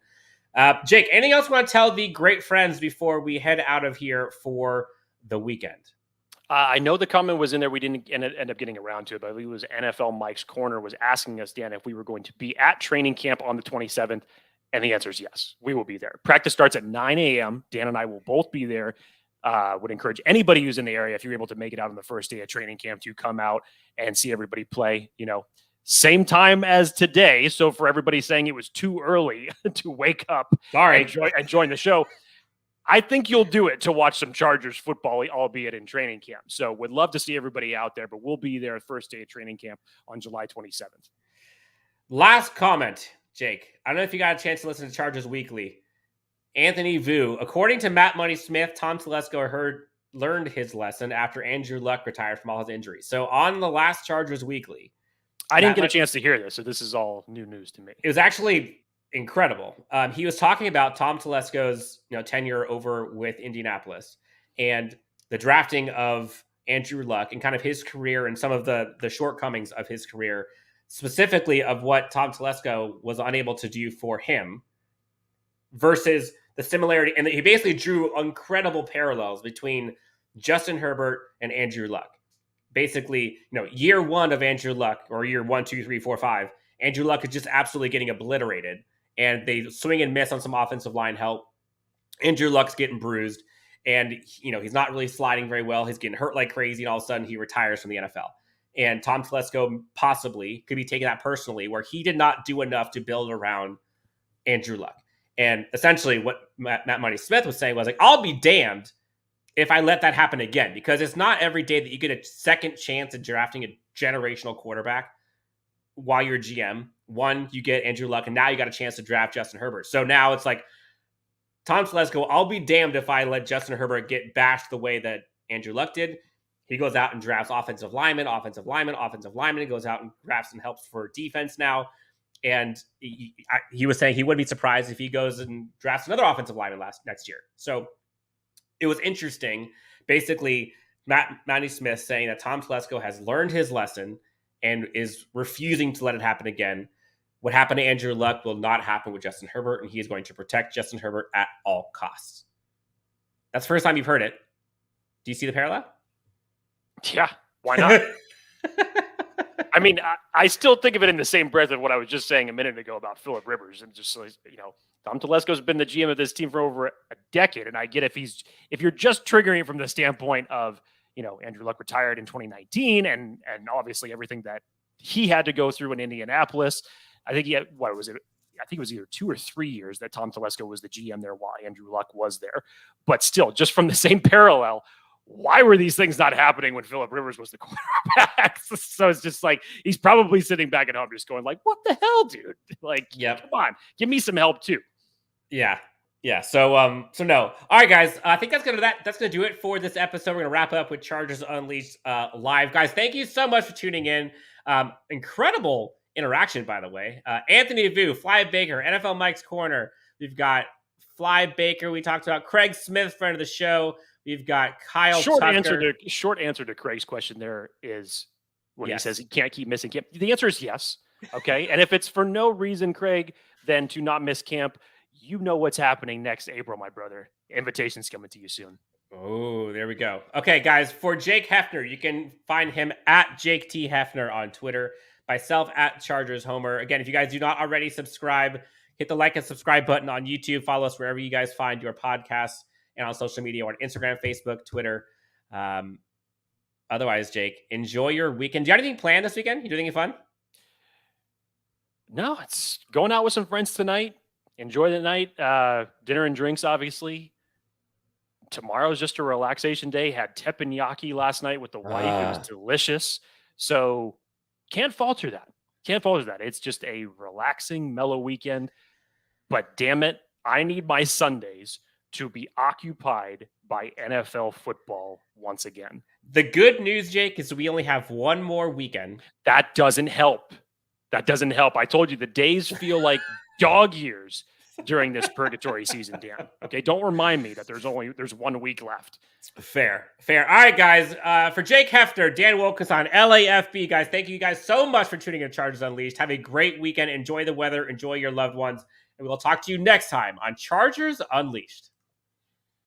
Jake, anything else you want to tell the great friends before we head out of here for the weekend? I know the comment was in there. We didn't end up getting around to it, but I believe it was NFL Mike's Corner was asking us, Dan, if we were going to be at training camp on the 27th. And the answer is yes, we will be there. Practice starts at 9 a.m. Dan and I will both be there. Would encourage anybody who's in the area, if you're able to make it out on the first day of training camp, to come out and see everybody play, same time as today. So for everybody saying it was too early to wake up and join the show, I think you'll do it to watch some Chargers football, albeit in training camp. So would love to see everybody out there, but we'll be there first day of training camp on July 27th. Last comment, Jake. I don't know if you got a chance to listen to Chargers Weekly. Anthony Vu, according to Matt Money Smith, Tom Telesco learned his lesson after Andrew Luck retired from all his injuries. So on the last Chargers Weekly, I didn't get a chance to hear this, so this is all new news to me. It was actually incredible. He was talking about Tom Telesco's tenure over with Indianapolis and the drafting of Andrew Luck and kind of his career and some of the shortcomings of his career, specifically of what Tom Telesco was unable to do for him versus the similarity. And he basically drew incredible parallels between Justin Herbert and Andrew Luck. Basically, year 1 of Andrew Luck, or year 1, 2, 3, 4, 5, Andrew Luck is just absolutely getting obliterated. And they swing and miss on some offensive line help. Andrew Luck's getting bruised. And, he's not really sliding very well. He's getting hurt like crazy. And all of a sudden, he retires from the NFL. And Tom Telesco possibly could be taking that personally, where he did not do enough to build around Andrew Luck. And essentially what Matt Money Smith was saying was I'll be damned if I let that happen again, because it's not every day that you get a second chance at drafting a generational quarterback while you're GM. One, you get Andrew Luck, and now you got a chance to draft Justin Herbert. So now it's Tom Telesco, I'll be damned if I let Justin Herbert get bashed the way that Andrew Luck did. He goes out and drafts offensive lineman. He goes out and drafts and helps for defense now. And he was saying he wouldn't be surprised if he goes and drafts another offensive lineman next year. So it was interesting. Basically, Matty Smith saying that Tom Telesco has learned his lesson and is refusing to let it happen again. What happened to Andrew Luck will not happen with Justin Herbert, and he is going to protect Justin Herbert at all costs. That's the first time you've heard it. Do you see the parallel? Yeah, why not? I mean, I still think of it in the same breath of what I was just saying a minute ago about Phillip Rivers, and just Tom Telesco's been the GM of this team for over a decade, and I get if you're just triggering it from the standpoint of Andrew Luck retired in 2019, and obviously everything that he had to go through in Indianapolis. I think he had I think it was either 2 or 3 years that Tom Telesco was the GM there while Andrew Luck was there, but still, just from the same parallel. Why were these things not happening when Phillip Rivers was the quarterback? So it's just he's probably sitting back at home just going what the hell, dude? Come on, give me some help too. Yeah. So no. All right, guys. I think that's gonna do it for this episode. We're gonna wrap up with Chargers Unleashed live, guys. Thank you so much for tuning in. Incredible interaction, by the way. Anthony Vu, Fly Baker, NFL Mike's Corner. We've got Fly Baker. We talked about Craig Smith, friend of the show. We've got Kyle Tucker. Short answer to Craig's question there is when he says he can't keep missing camp. The answer is yes. Okay. And if it's for no reason, Craig, then to not miss camp, what's happening next April, my brother. Invitation's coming to you soon. Oh, there we go. Okay, guys, for Jake Hefner, you can find him at Jake T. Hefner on Twitter, myself at Chargers Homer. Again, if you guys do not already subscribe, hit the like and subscribe button on YouTube. Follow us wherever you guys find your podcasts. And on social media, on Instagram, Facebook, Twitter. Otherwise, Jake, enjoy your weekend. Do you have anything planned this weekend? You do anything fun? No, it's going out with some friends tonight. Enjoy the night. Dinner and drinks, obviously. Tomorrow's just a relaxation day. Had teppanyaki last night with the wife. It was delicious. So can't falter that. It's just a relaxing, mellow weekend. But damn it, I need my Sundays to be occupied by NFL football once again. The good news, Jake, is we only have one more weekend. That doesn't help. That doesn't help. I told you the days feel like dog years during this purgatory season, Dan. Okay, don't remind me that there's 1 week left. Fair. All right, guys. For Jake Hefner, Dan Wolkenstein, LAFB, guys, thank you guys so much for tuning in to Chargers Unleashed. Have a great weekend. Enjoy the weather. Enjoy your loved ones. And we'll talk to you next time on Chargers Unleashed.